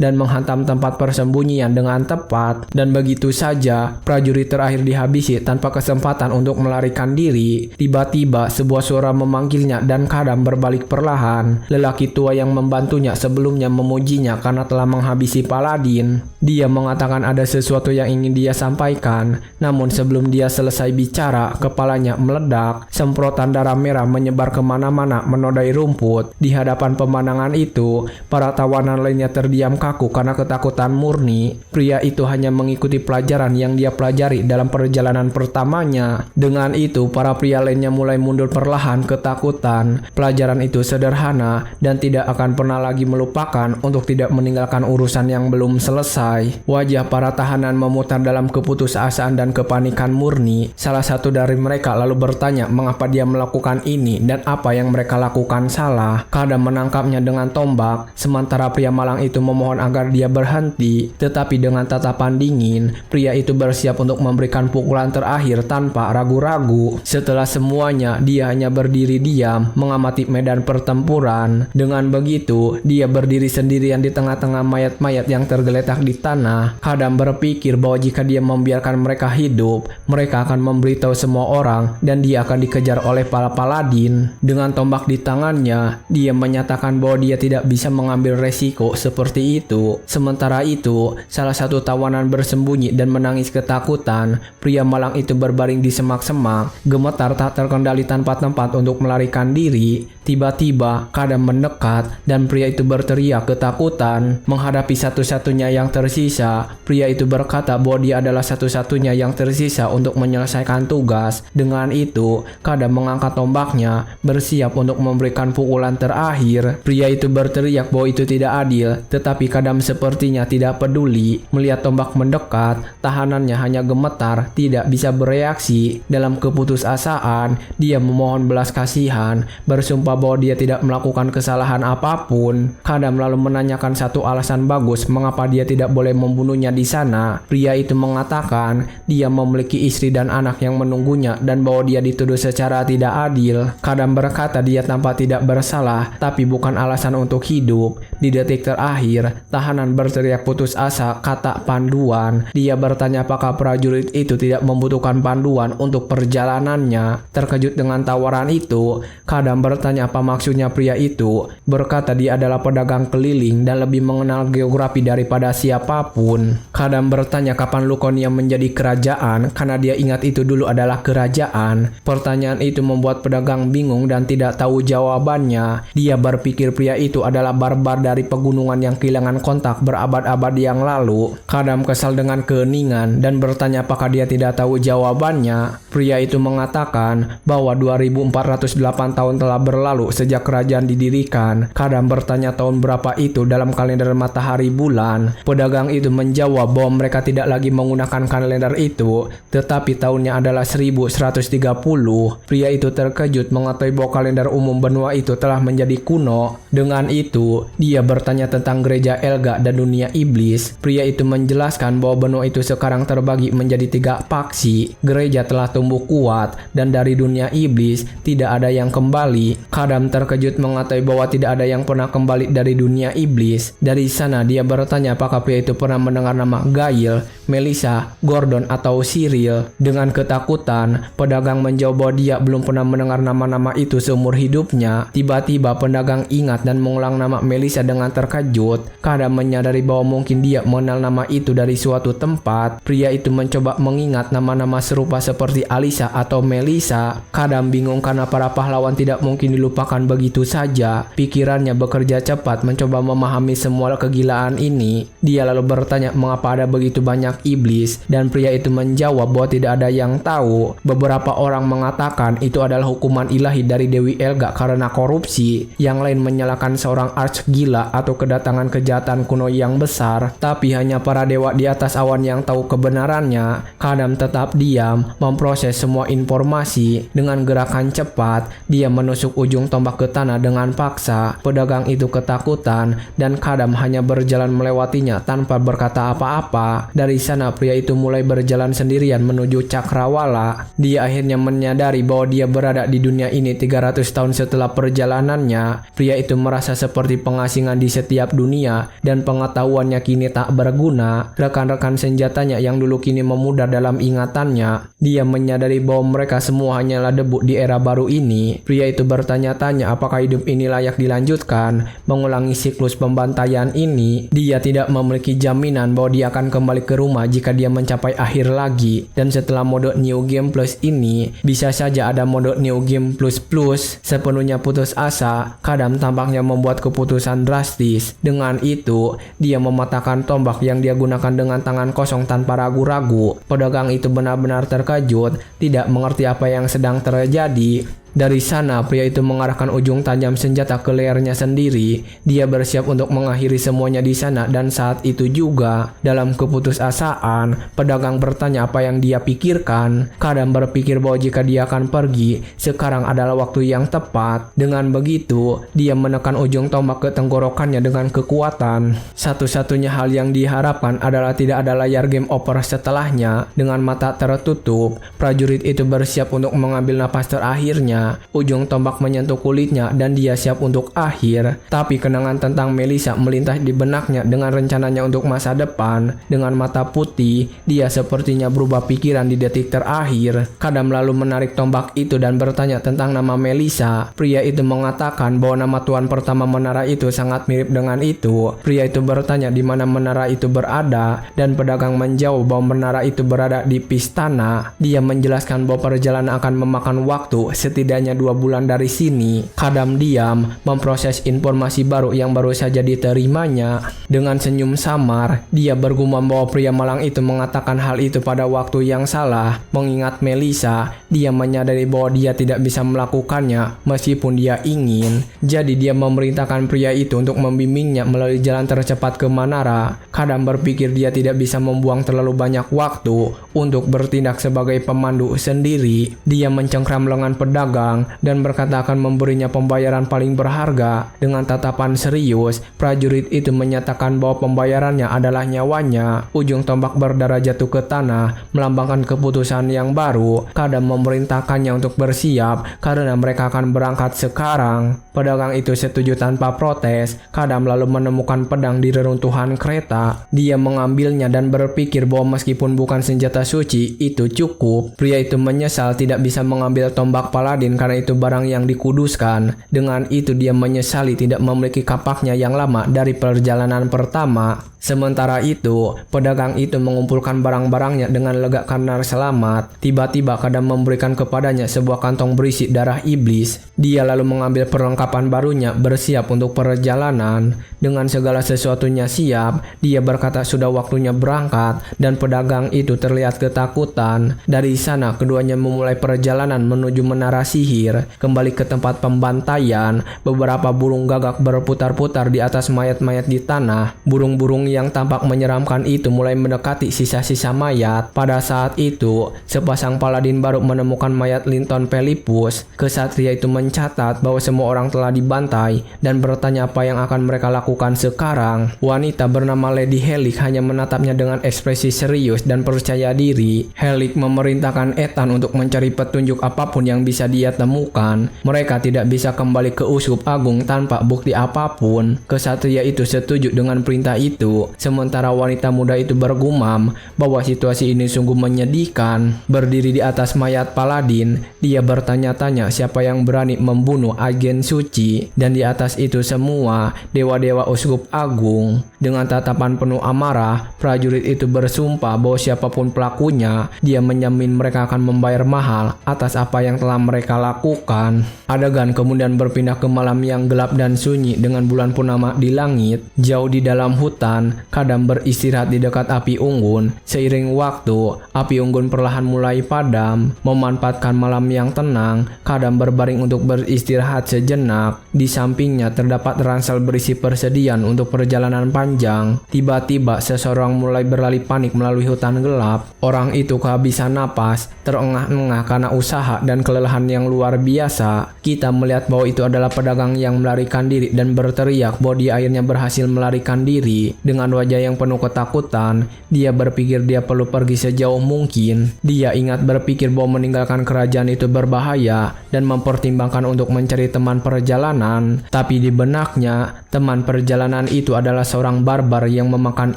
dan menghantam tempat persembunyian dengan tepat. Dan begitu saja, prajurit terakhir dihabisi tanpa kesempatan untuk melarikan diri. Tiba-tiba sebuah suara memanggilnya dan Kadam berbalik perlahan. Lelaki tua yang membantunya sebelumnya memujinya karena telah menghabisi Paladin. Dia mengatakan ada sesuatu yang ingin dia sampaikan. Namun sebelum dia selesai bicara, kepalanya meledak. Semprotan darah merah menyebar kemana-mana menodai rumput. Di hadapan pemandangan itu, para tawanan lainnya terdiam kaku karena ketakutan murni. Pria itu hanya mengikuti pelajaran yang dia pelajari dalam perjalanan pertamanya. Dengan itu, para pria lainnya mulai mundur perlahan ketakutan. Pelajaran itu sederhana, hidupnya dan tidak akan pernah lagi melupakan untuk tidak meninggalkan urusan yang belum selesai. Wajah para tahanan memutar dalam keputusasaan dan kepanikan murni. Salah satu dari mereka lalu bertanya mengapa dia melakukan ini dan apa yang mereka lakukan salah. Kadam menangkapnya dengan tombak, sementara pria malang itu memohon agar dia berhenti. Tetapi dengan tatapan dingin, pria itu bersiap untuk memberikan pukulan terakhir tanpa ragu-ragu. Setelah semuanya, dia hanya berdiri diam mengamati medan pertempuran. Dengan begitu, dia berdiri sendirian di tengah-tengah mayat-mayat yang tergeletak di tanah. Kadam berpikir bahwa jika dia membiarkan mereka hidup, mereka akan memberitahu semua orang dan dia akan dikejar oleh para paladin. Dengan tombak di tangannya, dia menyatakan bahwa dia tidak bisa mengambil resiko seperti itu. Sementara itu, salah satu tawanan bersembunyi dan menangis ketakutan. Pria malang itu berbaring di semak-semak, gemetar tak terkendali tanpa tempat untuk melarikan diri. Tiba-tiba, Kadam mendekat dan pria itu berteriak ketakutan. Menghadapi satu-satunya yang tersisa, pria itu berkata bahwa dia adalah satu-satunya yang tersisa untuk menyelesaikan tugas. Dengan itu, Kadam mengangkat tombaknya, bersiap untuk memberikan pukulan terakhir. Pria itu berteriak bahwa itu tidak adil, tetapi Kadam sepertinya tidak peduli. Melihat tombak mendekat, tahanannya hanya gemetar, tidak bisa bereaksi. Dalam keputusasaan, dia memohon belas kasihan, bersumpah bahwa dia tidak melakukan kesalahan apapun. Kadam lalu menanyakan satu alasan bagus mengapa dia tidak boleh membunuhnya di sana. Pria itu mengatakan dia memiliki istri dan anak yang menunggunya dan bahwa dia dituduh secara tidak adil. Kadam berkata dia tampak tidak bersalah, tapi bukan alasan untuk hidup. Di detik terakhir, tahanan berteriak putus asa kata panduan. Dia bertanya apakah prajurit itu tidak membutuhkan panduan untuk perjalanannya. Terkejut dengan tawaran itu, Kadam bertanya apa maksudnya pria itu. Berkata dia adalah pedagang keliling dan lebih mengenal geografi daripada siapapun. Kadam bertanya kapan Luconia menjadi kerajaan karena dia ingat itu dulu adalah kerajaan. Pertanyaan itu membuat pedagang bingung dan tidak tahu jawabannya. Dia berpikir pria itu adalah barbar dari pegunungan yang kehilangan kontak berabad-abad yang lalu. Kadam kesal dengan keheningan dan bertanya apakah dia tidak tahu jawabannya. Pria itu mengatakan bahwa 2408 tahun telah berlalu sejak kerajaan didirikan. Kadam bertanya tahun berapa itu dalam kalender matahari bulan. Pedagang itu menjawab bahwa mereka tidak lagi menggunakan kalender itu, tetapi tahunnya adalah 1130. Pria itu terkejut mengetahui bahwa kalender umum benua itu telah menjadi kuno. Dengan itu, dia bertanya tentang gereja Elga dan dunia iblis. Pria itu menjelaskan bahwa benua itu sekarang terbagi menjadi 3 faksi. Gereja telah tumbuh kuat dan dari dunia iblis tidak ada yang kembali. Kadam terkejut mengetahui bahwa tidak ada yang pernah kembali dari dunia iblis. Dari sana dia bertanya apakah pria itu pernah mendengar nama Gail, Melissa, Gordon atau Cyril. Dengan ketakutan, pedagang menjawab bahwa dia belum pernah mendengar nama-nama itu seumur hidupnya. Tiba-tiba pedagang ingat dan mengulang nama Melissa dengan terkejut. Kadam menyadari bahwa mungkin dia mengenal nama itu dari suatu tempat. Pria itu mencoba mengingat nama-nama serupa seperti Alisa atau Melissa. Kadam bingung karena para pahlawan tidak mungkin dilupakan begitu saja. Pikirannya bekerja cepat mencoba memahami semua kegilaan ini. Dia lalu bertanya mengapa ada begitu banyak iblis, dan pria itu menjawab bahwa tidak ada yang tahu. Beberapa orang mengatakan itu adalah hukuman ilahi dari Dewi Elga karena korupsi. Yang lain menyalahkan seorang arch gila atau kedatangan kejahatan kuno yang besar. Tapi hanya para dewa di atas awan yang tahu kebenarannya. Kadam tetap diam, memproses semua informasi. Dengan gerakan cepat, dia menusuk ujung tombak ke tanah dengan paksa. Pedagang itu ketakutan dan Kadam hanya berjalan melewatinya tanpa berkata apa-apa. Dari sana pria itu mulai berjalan sendirian menuju Cakrawala. Dia akhirnya menyadari bahwa dia berada di dunia ini 300 tahun setelah perjalanannya. Pria itu merasa seperti pengasingan di setiap dunia dan pengetahuannya kini tak berguna. Rekan-rekan senjatanya yang dulu kini memudar dalam ingatannya. Dia menyadari bahwa mereka semua hanyalah debu di era baru ini. Pria itu bertanya-tanya apakah hidup ini layak dilanjutkan. Mengulangi siklus pembantaian ini, dia tidak memiliki jaminan bahwa dia akan kembali ke rumah jika dia mencapai akhir lagi. Dan setelah mode New Game Plus ini, bisa saja ada mode New Game Plus Plus. Sepenuhnya putus asa, Kadam tampaknya membuat keputusan drastis. Dengan itu, dia mematahkan tombak yang dia gunakan dengan tangan kosong tanpa ragu-ragu. Pedagang itu benar-benar terkejut, tidak mengerti apa yang sedang terjadi. Dari sana, pria itu mengarahkan ujung tajam senjata ke lehernya sendiri. Dia bersiap untuk mengakhiri semuanya di sana, dan saat itu juga, dalam keputusasaan, pedagang bertanya apa yang dia pikirkan. Kadam berpikir bahwa jika dia akan pergi, sekarang adalah waktu yang tepat. Dengan begitu, dia menekan ujung tombak ke tenggorokannya dengan kekuatan. Satu-satunya hal yang diharapkan adalah tidak ada layar game over setelahnya. Dengan mata tertutup, prajurit itu bersiap untuk mengambil napas terakhirnya. Ujung tombak menyentuh kulitnya dan dia siap untuk akhir. Tapi kenangan tentang Melissa melintas di benaknya dengan rencananya untuk masa depan. Dengan mata putih, dia sepertinya berubah pikiran di detik terakhir. Kadam lalu menarik tombak itu dan bertanya tentang nama Melissa. Pria itu mengatakan bahwa nama tuan pertama menara itu sangat mirip dengan itu. Pria itu bertanya di mana menara itu berada, dan pedagang menjawab bahwa menara itu berada di Pistana. Dia menjelaskan bahwa perjalanan akan memakan waktu setidaknya 2 bulan dari sini. Kadam diam memproses informasi baru yang baru saja diterimanya. Dengan senyum samar, dia bergumam bahwa pria malang itu mengatakan hal itu pada waktu yang salah. Mengingat Melissa, dia menyadari bahwa dia tidak bisa melakukannya meskipun dia ingin. Jadi dia memerintahkan pria itu untuk membimbingnya melalui jalan tercepat ke Manara. Kadam berpikir dia tidak bisa membuang terlalu banyak waktu untuk bertindak sebagai pemandu sendiri. Dia mencengkram lengan pedagang dan berkata akan memberinya pembayaran paling berharga. Dengan tatapan serius, prajurit itu menyatakan bahwa pembayarannya adalah nyawanya. Ujung tombak berdarah jatuh ke tanah, melambangkan keputusan yang baru. Kadam memerintahkannya untuk bersiap karena mereka akan berangkat sekarang. Pedagang itu setuju tanpa protes. Kadam lalu menemukan pedang di reruntuhan kereta. Dia mengambilnya dan berpikir bahwa meskipun bukan senjata suci, itu cukup. Pria itu menyesal tidak bisa mengambil tombak paladin karena itu barang yang dikuduskan. Dengan itu dia menyesali tidak memiliki kapaknya yang lama dari perjalanan pertama. Sementara itu, pedagang itu mengumpulkan barang-barangnya dengan lega karena selamat. Tiba-tiba Kadam memberikan kepadanya sebuah kantong berisi darah iblis. Dia lalu mengambil perlengkapan barunya, bersiap untuk perjalanan. Dengan segala sesuatunya siap, dia berkata sudah waktunya berangkat, dan pedagang itu terlihat ketakutan. Dari sana, keduanya memulai perjalanan menuju menara sihir. Kembali ke tempat pembantaian, beberapa burung gagak berputar-putar di atas mayat-mayat di tanah. Burung-burung yang tampak menyeramkan itu mulai mendekati sisa-sisa mayat. Pada saat itu, sepasang paladin baru menemukan mayat Linton Pelipus. Kesatria itu mencatat bahwa semua orang telah dibantai dan bertanya apa yang akan mereka lakukan sekarang. Wanita bernama Lady Helik hanya menatapnya dengan ekspresi serius dan percaya diri. Helik memerintahkan Ethan untuk mencari petunjuk apapun yang bisa dia temukan. Mereka tidak bisa kembali ke Uskup Agung tanpa bukti apapun. Kesatria itu setuju dengan perintah itu. Sementara wanita muda itu bergumam bahwa situasi ini sungguh menyedihkan. Berdiri di atas mayat paladin, dia bertanya-tanya siapa yang berani membunuh agen suci. Dan di atas itu semua, dewa-dewa Uskup Agung. Dengan tatapan penuh amarah, prajurit itu bersumpah bahwa siapapun pelakunya, dia menjamin mereka akan membayar mahal atas apa yang telah mereka lakukan. Adegan kemudian berpindah ke malam yang gelap dan sunyi dengan bulan purnama di langit. Jauh di dalam hutan, Kadam beristirahat di dekat api unggun. Seiring waktu, api unggun perlahan mulai padam. Memanfaatkan malam yang tenang, Kadam berbaring untuk beristirahat sejenak. Di sampingnya terdapat ransel berisi persediaan untuk perjalanan panjang. Tiba-tiba seseorang mulai berlari panik melalui hutan gelap. Orang itu kehabisan napas, terengah-engah karena usaha dan kelelahan yang luar biasa. Kita melihat bahwa itu adalah pedagang yang melarikan diri dan berteriak bahwa dia akhirnya berhasil melarikan diri. Dengan wajah yang penuh ketakutan, dia berpikir dia perlu pergi sejauh mungkin. Dia ingat berpikir bahwa meninggalkan kerajaan itu berbahaya dan mempertimbangkan untuk mencari teman perjalanan. Tapi di benaknya, teman perjalanan itu adalah seorang barbar yang memakan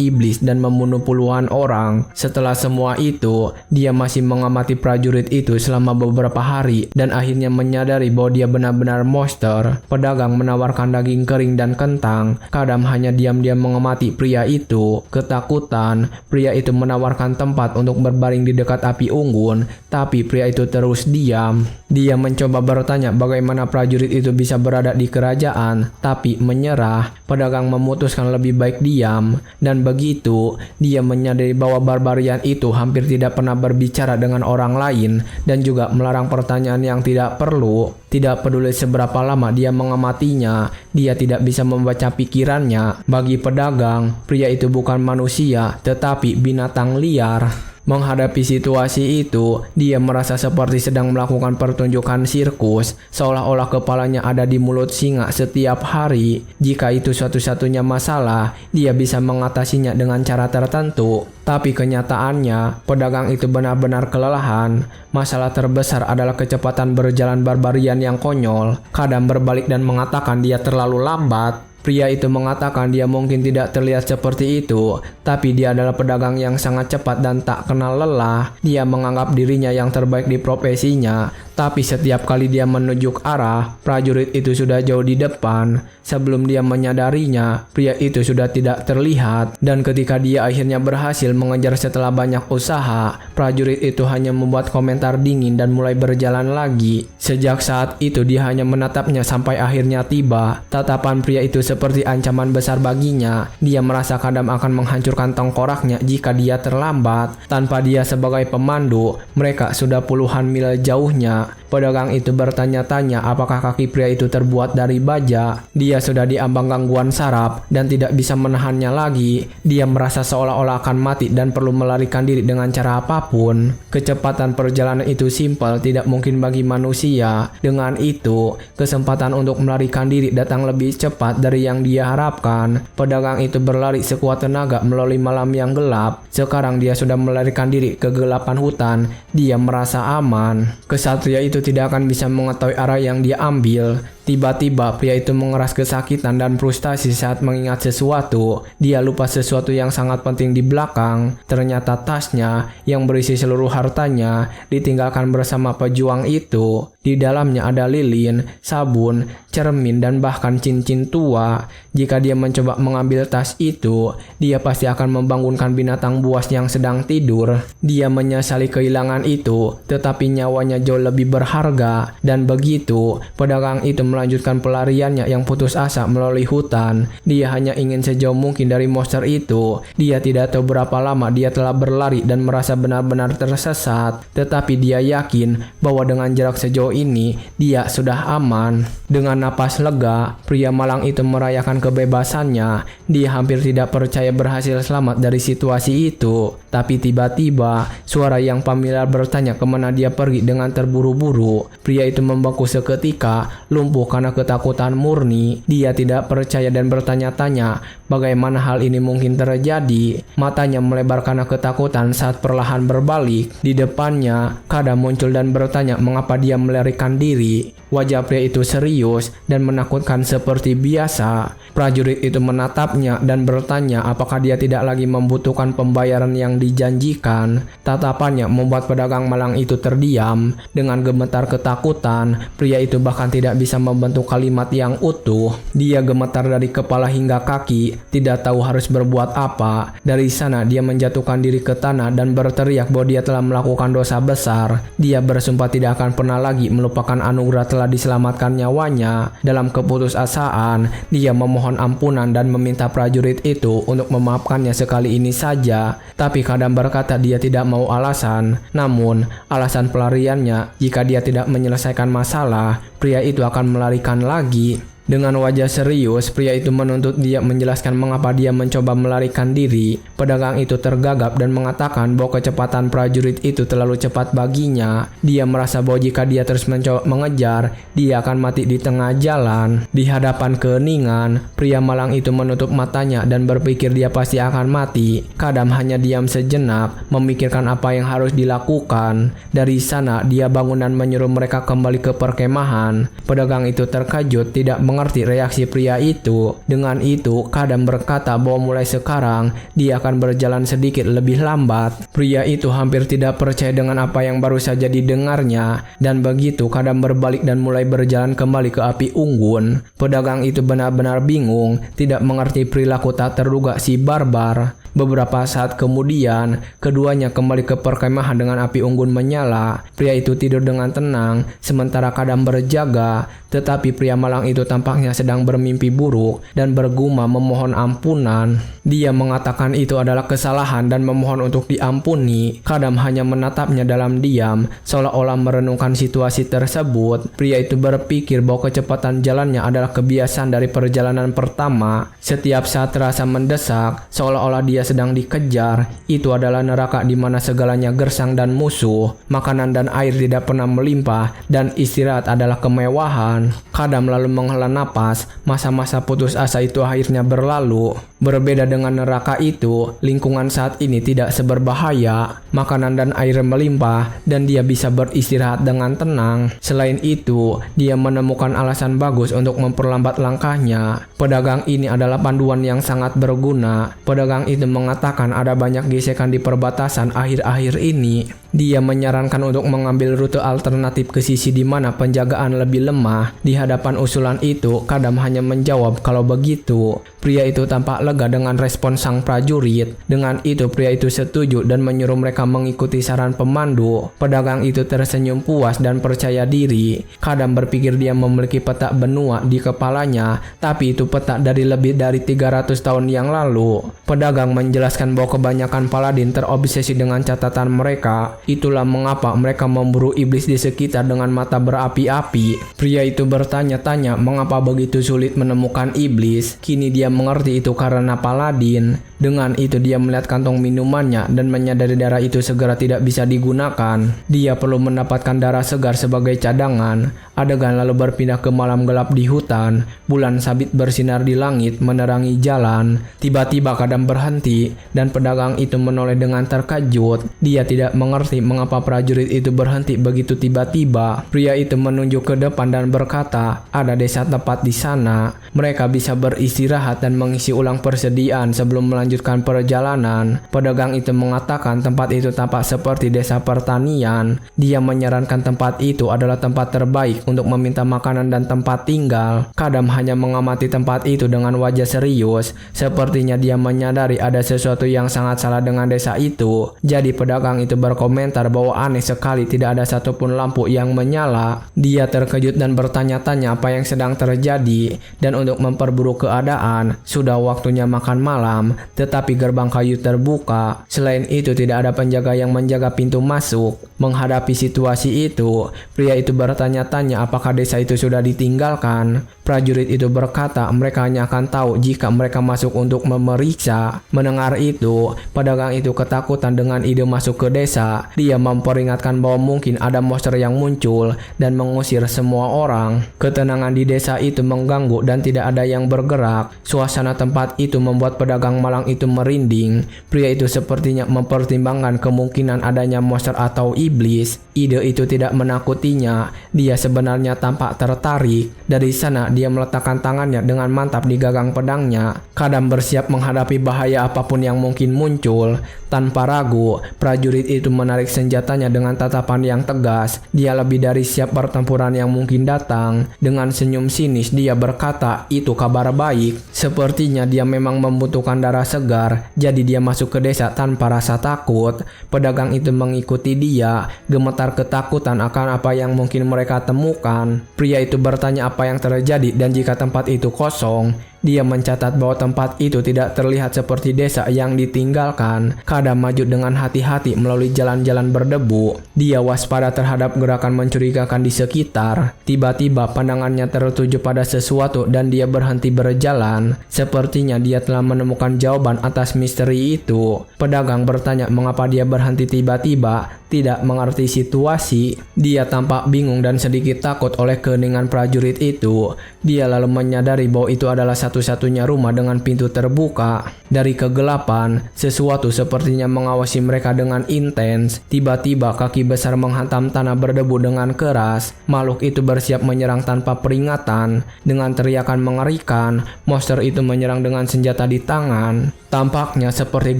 iblis dan membunuh puluhan orang. Setelah semua itu, dia masih mengamati prajurit itu selama beberapa hari dan akhirnya menyadari bahwa dia benar-benar monster. Pedagang menawarkan daging kering dan kentang. Kadam hanya diam-diam mengamati pria itu. Ketakutan, pria itu menawarkan tempat untuk berbaring di dekat api unggun, tapi pria itu terus diam. Dia mencoba bertanya bagaimana prajurit itu bisa berada di kerajaan, tapi menyerah. Pedagang memutuskan lebih baik diam, dan begitu dia menyadari bahwa barbarian itu hampir tidak pernah berbicara dengan orang lain dan juga melarang pertanyaan yang yang tidak perlu. Tidak peduli seberapa lama dia mengamatinya, dia tidak bisa membaca pikirannya. Bagi pedagang, pria itu bukan manusia, tetapi binatang liar. Menghadapi situasi itu, dia merasa seperti sedang melakukan pertunjukan sirkus, seolah-olah kepalanya ada di mulut singa setiap hari. Jika itu satu-satunya masalah, dia bisa mengatasinya dengan cara tertentu. Tapi kenyataannya, pedagang itu benar-benar kelelahan. Masalah terbesar adalah kecepatan berjalan barbarian yang konyol. Kadam berbalik dan mengatakan dia terlalu lambat. Pria itu mengatakan dia mungkin tidak terlihat seperti itu, tapi dia adalah pedagang yang sangat cepat dan tak kenal lelah. Dia menganggap dirinya yang terbaik di profesinya, tapi setiap kali dia menunjuk arah, prajurit itu sudah jauh di depan. Sebelum dia menyadarinya, pria itu sudah tidak terlihat, dan ketika dia akhirnya berhasil mengejar setelah banyak usaha, prajurit itu hanya membuat komentar dingin dan mulai berjalan lagi. Sejak saat itu dia hanya menatapnya sampai akhirnya tiba. Tatapan pria itu seperti ancaman besar baginya. Dia merasa Kadam akan menghancurkan tengkoraknya jika dia terlambat. Tanpa dia sebagai pemandu, mereka sudah puluhan mil jauhnya. Pedagang itu bertanya-tanya apakah kaki pria itu terbuat dari baja. Dia sudah diambang gangguan saraf dan tidak bisa menahannya lagi. Dia merasa seolah-olah akan mati dan perlu melarikan diri dengan cara apapun. Kecepatan perjalanan itu simpel, tidak mungkin bagi manusia. Dengan itu, kesempatan untuk melarikan diri datang lebih cepat dari yang dia harapkan. Pedagang itu berlari sekuat tenaga melalui malam yang gelap. Sekarang dia sudah melarikan diri ke kegelapan hutan. Dia merasa aman. Kesatria itu tidak akan bisa mengetahui arah yang dia ambil. Tiba-tiba pria itu mengeras kesakitan dan frustasi saat mengingat sesuatu. Dia lupa sesuatu yang sangat penting di belakang. Ternyata tasnya yang berisi seluruh hartanya ditinggalkan bersama pejuang itu. Di dalamnya ada lilin, sabun, cermin, dan bahkan cincin tua. Jika dia mencoba mengambil tas itu, dia pasti akan membangunkan binatang buas yang sedang tidur. Dia menyesali kehilangan itu, tetapi nyawanya jauh lebih berharga. Dan begitu, pedagang itu melanjutkan pelariannya yang putus asa melalui hutan. Dia hanya ingin sejauh mungkin dari monster itu. Dia tidak tahu berapa lama dia telah berlari dan merasa benar-benar tersesat. Tetapi dia yakin bahwa dengan jarak sejauh ini, dia sudah aman. Dengan napas lega, pria malang itu merayakan kebebasannya. Dia hampir tidak percaya berhasil selamat dari situasi itu. Tapi tiba-tiba, suara yang familiar bertanya kemana dia pergi dengan terburu-buru. Pria itu membengkak seketika, lumpuh karena ketakutan murni. Dia tidak percaya dan bertanya-tanya bagaimana hal ini mungkin terjadi. Matanya melebar karena ketakutan saat perlahan berbalik. Di depannya, Kadam muncul dan bertanya mengapa dia melarikan diri. Wajah pria itu serius dan menakutkan seperti biasa. Prajurit itu menatapnya dan bertanya apakah dia tidak lagi membutuhkan pembayaran yang dijanjikan. Tatapannya membuat pedagang malang itu terdiam. Dengan gemetar ketakutan, pria itu bahkan tidak bisa membentuk kalimat yang utuh. Dia gemetar dari kepala hingga kaki, tidak tahu harus berbuat apa. Dari sana dia menjatuhkan diri ke tanah dan berteriak bahwa dia telah melakukan dosa besar. Dia bersumpah tidak akan pernah lagi melupakan anugerah telah diselamatkan nyawanya. Dalam keputusasaan, dia memohon ampunan dan meminta prajurit itu untuk memaafkannya sekali ini saja. Tapi Kadam berkata dia tidak mau alasan. Namun, alasan pelariannya, jika dia tidak menyelesaikan masalah, pria itu akan melarikan lagi. Dengan wajah serius, pria itu menuntut dia menjelaskan mengapa dia mencoba melarikan diri. Pedagang itu tergagap dan mengatakan bahwa kecepatan prajurit itu terlalu cepat baginya. Dia merasa bahwa jika dia terus mencoba mengejar, dia akan mati di tengah jalan. Di hadapan keheningan, pria malang itu menutup matanya dan berpikir dia pasti akan mati. Kadam hanya diam sejenak, memikirkan apa yang harus dilakukan. Dari sana, dia bangun dan menyuruh mereka kembali ke perkemahan. Pedagang itu terkejut, tidak mengerti reaksi pria itu. Dengan itu, Kadam berkata bahwa mulai sekarang dia akan berjalan sedikit lebih lambat. Pria itu hampir tidak percaya dengan apa yang baru saja didengarnya, dan begitu Kadam berbalik dan mulai berjalan kembali ke api unggun. Pedagang itu benar-benar bingung, tidak mengerti perilaku tak terduga si barbar. Beberapa saat kemudian, keduanya kembali ke perkemahan dengan api unggun menyala. Pria itu tidur dengan tenang, sementara Kadam berjaga. Tetapi pria malang itu tampaknya sedang bermimpi buruk dan bergumam memohon ampunan. Dia mengatakan itu adalah kesalahan dan memohon untuk diampuni. Kadam hanya menatapnya dalam diam, seolah-olah merenungkan situasi tersebut. Pria itu berpikir bahwa kecepatan jalannya adalah kebiasaan dari perjalanan pertama. Setiap saat terasa mendesak, seolah-olah dia sedang dikejar. Itu adalah neraka di mana segalanya gersang dan musuh. Makanan dan air tidak pernah melimpah, dan istirahat adalah kemewahan. Kadam lalu menghela napas. Masa-masa putus asa itu akhirnya berlalu. Berbeda dengan neraka itu, lingkungan saat ini tidak seberbahaya. Makanan dan air melimpah, dan dia bisa beristirahat dengan tenang. Selain itu, dia menemukan alasan bagus untuk memperlambat langkahnya. Pedagang ini adalah panduan yang sangat berguna. Pedagang itu mengatakan ada banyak gesekan di perbatasan akhir-akhir ini. Dia menyarankan untuk mengambil rute alternatif ke sisi di mana penjagaan lebih lemah. Di hadapan usulan itu, Kadam hanya menjawab kalau begitu. Pria itu tampak lega dengan respon sang prajurit. Dengan itu, pria itu setuju dan menyuruh mereka mengikuti saran pemandu. Pedagang itu tersenyum puas dan percaya diri. Kadam berpikir dia memiliki peta benua di kepalanya, tapi itu peta dari lebih dari 300 tahun yang lalu. Pedagang menjelaskan bahwa kebanyakan paladin terobsesi dengan catatan mereka. Itulah mengapa mereka memburu iblis di sekitar dengan mata berapi-api. Pria itu bertanya-tanya mengapa begitu sulit menemukan iblis. Kini dia mengerti itu karena paladin. Dengan itu dia melihat kantong minumannya dan menyadari darah itu segera tidak bisa digunakan. Dia perlu mendapatkan darah segar sebagai cadangan. Adegan lalu berpindah ke malam gelap di hutan. Bulan sabit bersinar di langit menerangi jalan. Tiba-tiba Kadam berhenti dan pedagang itu menoleh dengan terkejut. Dia tidak mengerti mengapa prajurit itu berhenti begitu tiba-tiba. Pria itu menunjuk ke depan dan berkata, ada desa tepat di sana. Mereka bisa beristirahat dan mengisi ulang persediaan sebelum melanjutkan perjalanan. Pedagang itu mengatakan tempat itu tampak seperti desa pertanian. Dia menyarankan tempat itu adalah tempat terbaik untuk meminta makanan dan tempat tinggal. Kadam hanya mengamati tempat itu dengan wajah serius. Sepertinya dia menyadari ada sesuatu yang sangat salah dengan desa itu. Jadi pedagang itu berkomentar bahwa aneh sekali tidak ada satupun lampu yang menyala. Dia terkejut dan bertanya-tanya apa yang sedang terjadi. Dan untuk memperburuk keadaan, sudah waktunya makan malam, tetapi gerbang kayu terbuka. Selain itu tidak ada penjaga yang menjaga pintu masuk. Menghadapi situasi itu, pria itu bertanya-tanya apakah desa itu sudah ditinggalkan. Prajurit itu berkata mereka hanya akan tahu jika mereka masuk untuk memeriksa. Mendengar itu, pedagang itu ketakutan dengan ide masuk ke desa. Dia memperingatkan bahwa mungkin ada monster yang muncul dan mengusir semua orang. Ketenangan di desa itu mengganggu dan tidak ada yang bergerak. Suasana tempat itu membuat pedagang malang itu merinding. Pria itu sepertinya mempertimbangkan kemungkinan adanya monster atau iblis. Ide itu tidak menakutinya. Dia sebenarnya tampak tertarik. Dari sana dia meletakkan tangannya dengan mantap di gagang pedangnya. Kadam bersiap menghadapi bahaya apapun yang mungkin muncul. Tanpa ragu, prajurit itu menarik senjatanya dengan tatapan yang tegas. Dia lebih dari siap pertempuran yang mungkin datang. Dengan senyum sinis dia berkata, itu kabar baik. Sepertinya dia memang membutuhkan darah segar. Jadi dia masuk ke desa tanpa rasa takut. Pedagang itu mengikuti dia, gemetar ketakutan akan apa yang mungkin mereka temukan. Pria itu bertanya apa yang terjadi dan jika tempat itu kosong. Dia mencatat bahwa tempat itu tidak terlihat seperti desa yang ditinggalkan. Kadam maju dengan hati-hati melalui jalan-jalan berdebu. Dia waspada terhadap gerakan mencurigakan di sekitar. Tiba-tiba pandangannya tertuju pada sesuatu dan dia berhenti berjalan. Sepertinya dia telah menemukan jawaban atas misteri itu. Pedagang bertanya mengapa dia berhenti tiba-tiba. Tidak mengerti situasi. Dia tampak bingung dan sedikit takut oleh keheningan prajurit itu. Dia lalu menyadari bahwa itu adalah satu-satunya rumah dengan pintu terbuka. Dari kegelapan, sesuatu sepertinya mengawasi mereka dengan intens. Tiba-tiba kaki besar menghantam tanah berdebu dengan keras. Makhluk itu bersiap menyerang tanpa peringatan. Dengan teriakan mengerikan, monster itu menyerang dengan senjata di tangan. Tampaknya seperti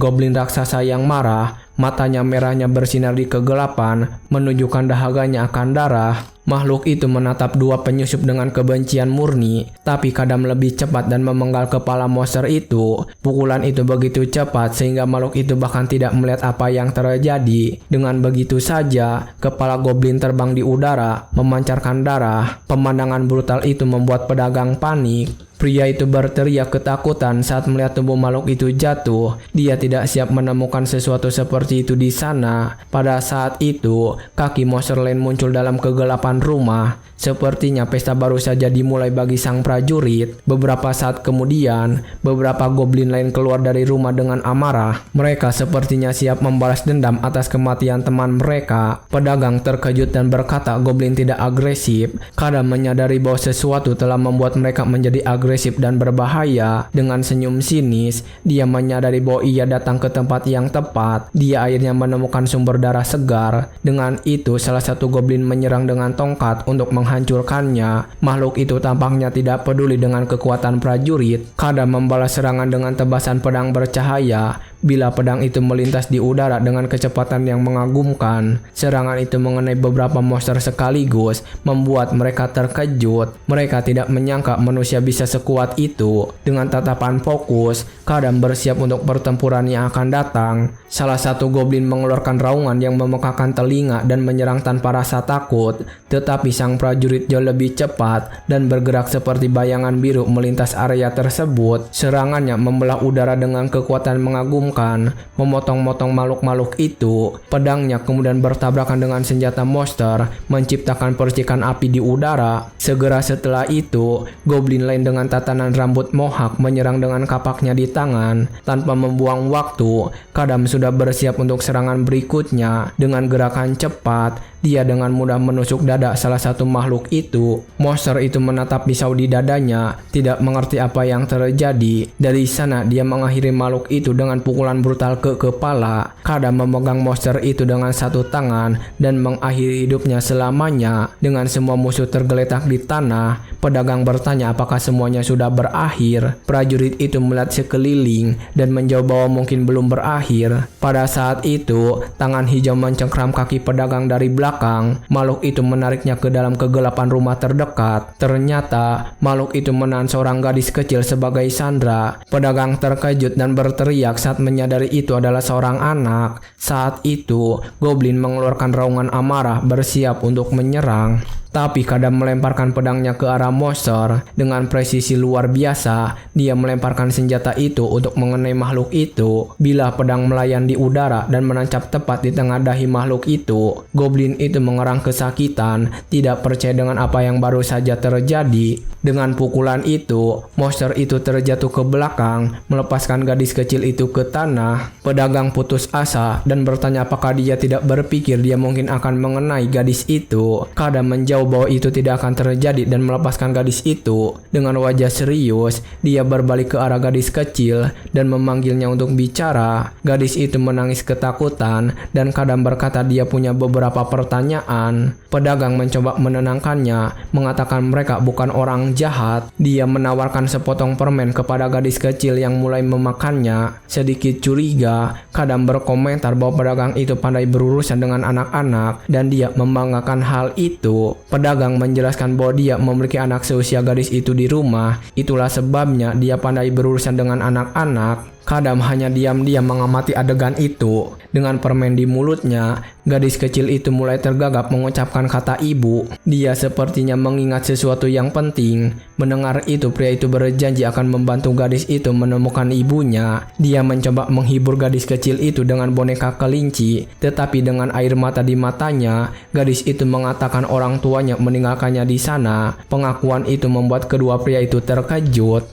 goblin raksasa yang marah. Matanya merahnya bersinar di kegelapan, menunjukkan dahaganya akan darah. Makhluk itu menatap dua penyusup dengan kebencian murni, tapi Kadam lebih cepat dan memenggal kepala monster itu. Pukulan itu begitu cepat sehingga makhluk itu bahkan tidak melihat apa yang terjadi. Dengan begitu saja, kepala goblin terbang di udara, memancarkan darah. Pemandangan brutal itu membuat pedagang panik. Pria itu berteriak ketakutan saat melihat tubuh makhluk itu jatuh. Dia tidak siap menemukan sesuatu seperti itu di sana. Pada saat itu, kaki monster lain muncul dalam kegelapan rumah. Sepertinya pesta baru saja dimulai bagi sang prajurit. Beberapa saat kemudian, beberapa goblin lain keluar dari rumah dengan amarah. Mereka sepertinya siap membalas dendam atas kematian teman mereka. Pedagang terkejut dan berkata goblin tidak agresif. Kadam menyadari bahwa sesuatu telah membuat mereka menjadi agresif dan berbahaya. Dengan senyum sinis, dia menyadari bahwa ia datang ke tempat yang tepat. Dia akhirnya menemukan sumber darah segar. Dengan itu, salah satu goblin menyerang dengan tongkat untuk menghancurkannya. Makhluk itu tampaknya tidak peduli dengan kekuatan prajurit. Kadam membalas serangan dengan tebasan pedang bercahaya. Bila pedang itu melintas di udara dengan kecepatan yang mengagumkan, serangan itu mengenai beberapa monster sekaligus, membuat mereka terkejut. Mereka tidak menyangka manusia bisa sekuat itu. Dengan tatapan fokus, Kadam bersiap untuk pertempuran yang akan datang. Salah satu goblin mengeluarkan raungan yang memekakan telinga dan menyerang tanpa rasa takut, tetapi sang prajurit jauh lebih cepat dan bergerak seperti bayangan biru melintas area tersebut. Serangannya membelah udara dengan kekuatan mengagumkan, memotong-motong makhluk-makhluk itu. Pedangnya kemudian bertabrakan dengan senjata monster, menciptakan percikan api di udara. Segera setelah itu, goblin lain dengan tatanan rambut mohak menyerang dengan kapaknya di tangan. Tanpa membuang waktu, Kadam sudah bersiap untuk serangan berikutnya. Dengan gerakan cepat, dia dengan mudah menusuk dada salah satu makhluk itu. Monster itu menatap pisau di dadanya, tidak mengerti apa yang terjadi. Dari sana dia mengakhiri makhluk itu dengan pukulan brutal ke kepala. Kadam memegang monster itu dengan satu tangan dan mengakhiri hidupnya selamanya. Dengan semua musuh tergeletak di tanah, pedagang bertanya apakah semuanya sudah berakhir. Prajurit itu melihat sekeliling dan menjawab bahwa mungkin belum berakhir. Pada saat itu, tangan hijau mencengkram kaki pedagang dari belakang. Makhluk itu menariknya ke dalam kegelapan rumah terdekat. Ternyata, makhluk itu menahan seorang gadis kecil sebagai sandera. Pedagang terkejut dan berteriak saat menyadari itu adalah seorang anak. Saat itu, goblin mengeluarkan raungan amarah bersiap untuk menyerang. Tapi Kadam melemparkan pedangnya ke arah monster. Dengan presisi luar biasa, dia melemparkan senjata itu untuk mengenai makhluk itu. Bila pedang melayang di udara dan menancap tepat di tengah dahi makhluk itu, goblin itu mengerang kesakitan, tidak percaya dengan apa yang baru saja terjadi. Dengan pukulan itu, monster itu terjatuh ke belakang, melepaskan gadis kecil itu ke tanah. Pedagang putus asa dan bertanya apakah dia tidak berpikir dia mungkin akan mengenai gadis itu. Kadam menjawab bahwa itu tidak akan terjadi dan melepaskan gadis itu. Dengan wajah serius, dia berbalik ke arah gadis kecil dan memanggilnya untuk bicara. Gadis itu menangis ketakutan dan Kadam berkata dia punya beberapa pertanyaan. Pedagang mencoba menenangkannya, mengatakan mereka bukan orang jahat. Dia menawarkan sepotong permen kepada gadis kecil yang mulai memakannya. Sedikit curiga, Kadam berkomentar bahwa pedagang itu pandai berurusan dengan anak-anak dan dia membanggakan hal itu. Pedagang menjelaskan bahwa dia memiliki anak seusia gadis itu di rumah. Itulah sebabnya dia pandai berurusan dengan anak-anak. Kadam hanya diam-diam mengamati adegan itu. Dengan permen di mulutnya, gadis kecil itu mulai tergagap mengucapkan kata ibu. Dia sepertinya mengingat sesuatu yang penting. Mendengar itu, pria itu berjanji akan membantu gadis itu menemukan ibunya. Dia mencoba menghibur gadis kecil itu dengan boneka kelinci. Tetapi dengan air mata di matanya, gadis itu mengatakan orang tuanya meninggalkannya di sana. Pengakuan itu membuat kedua pria itu terkejut.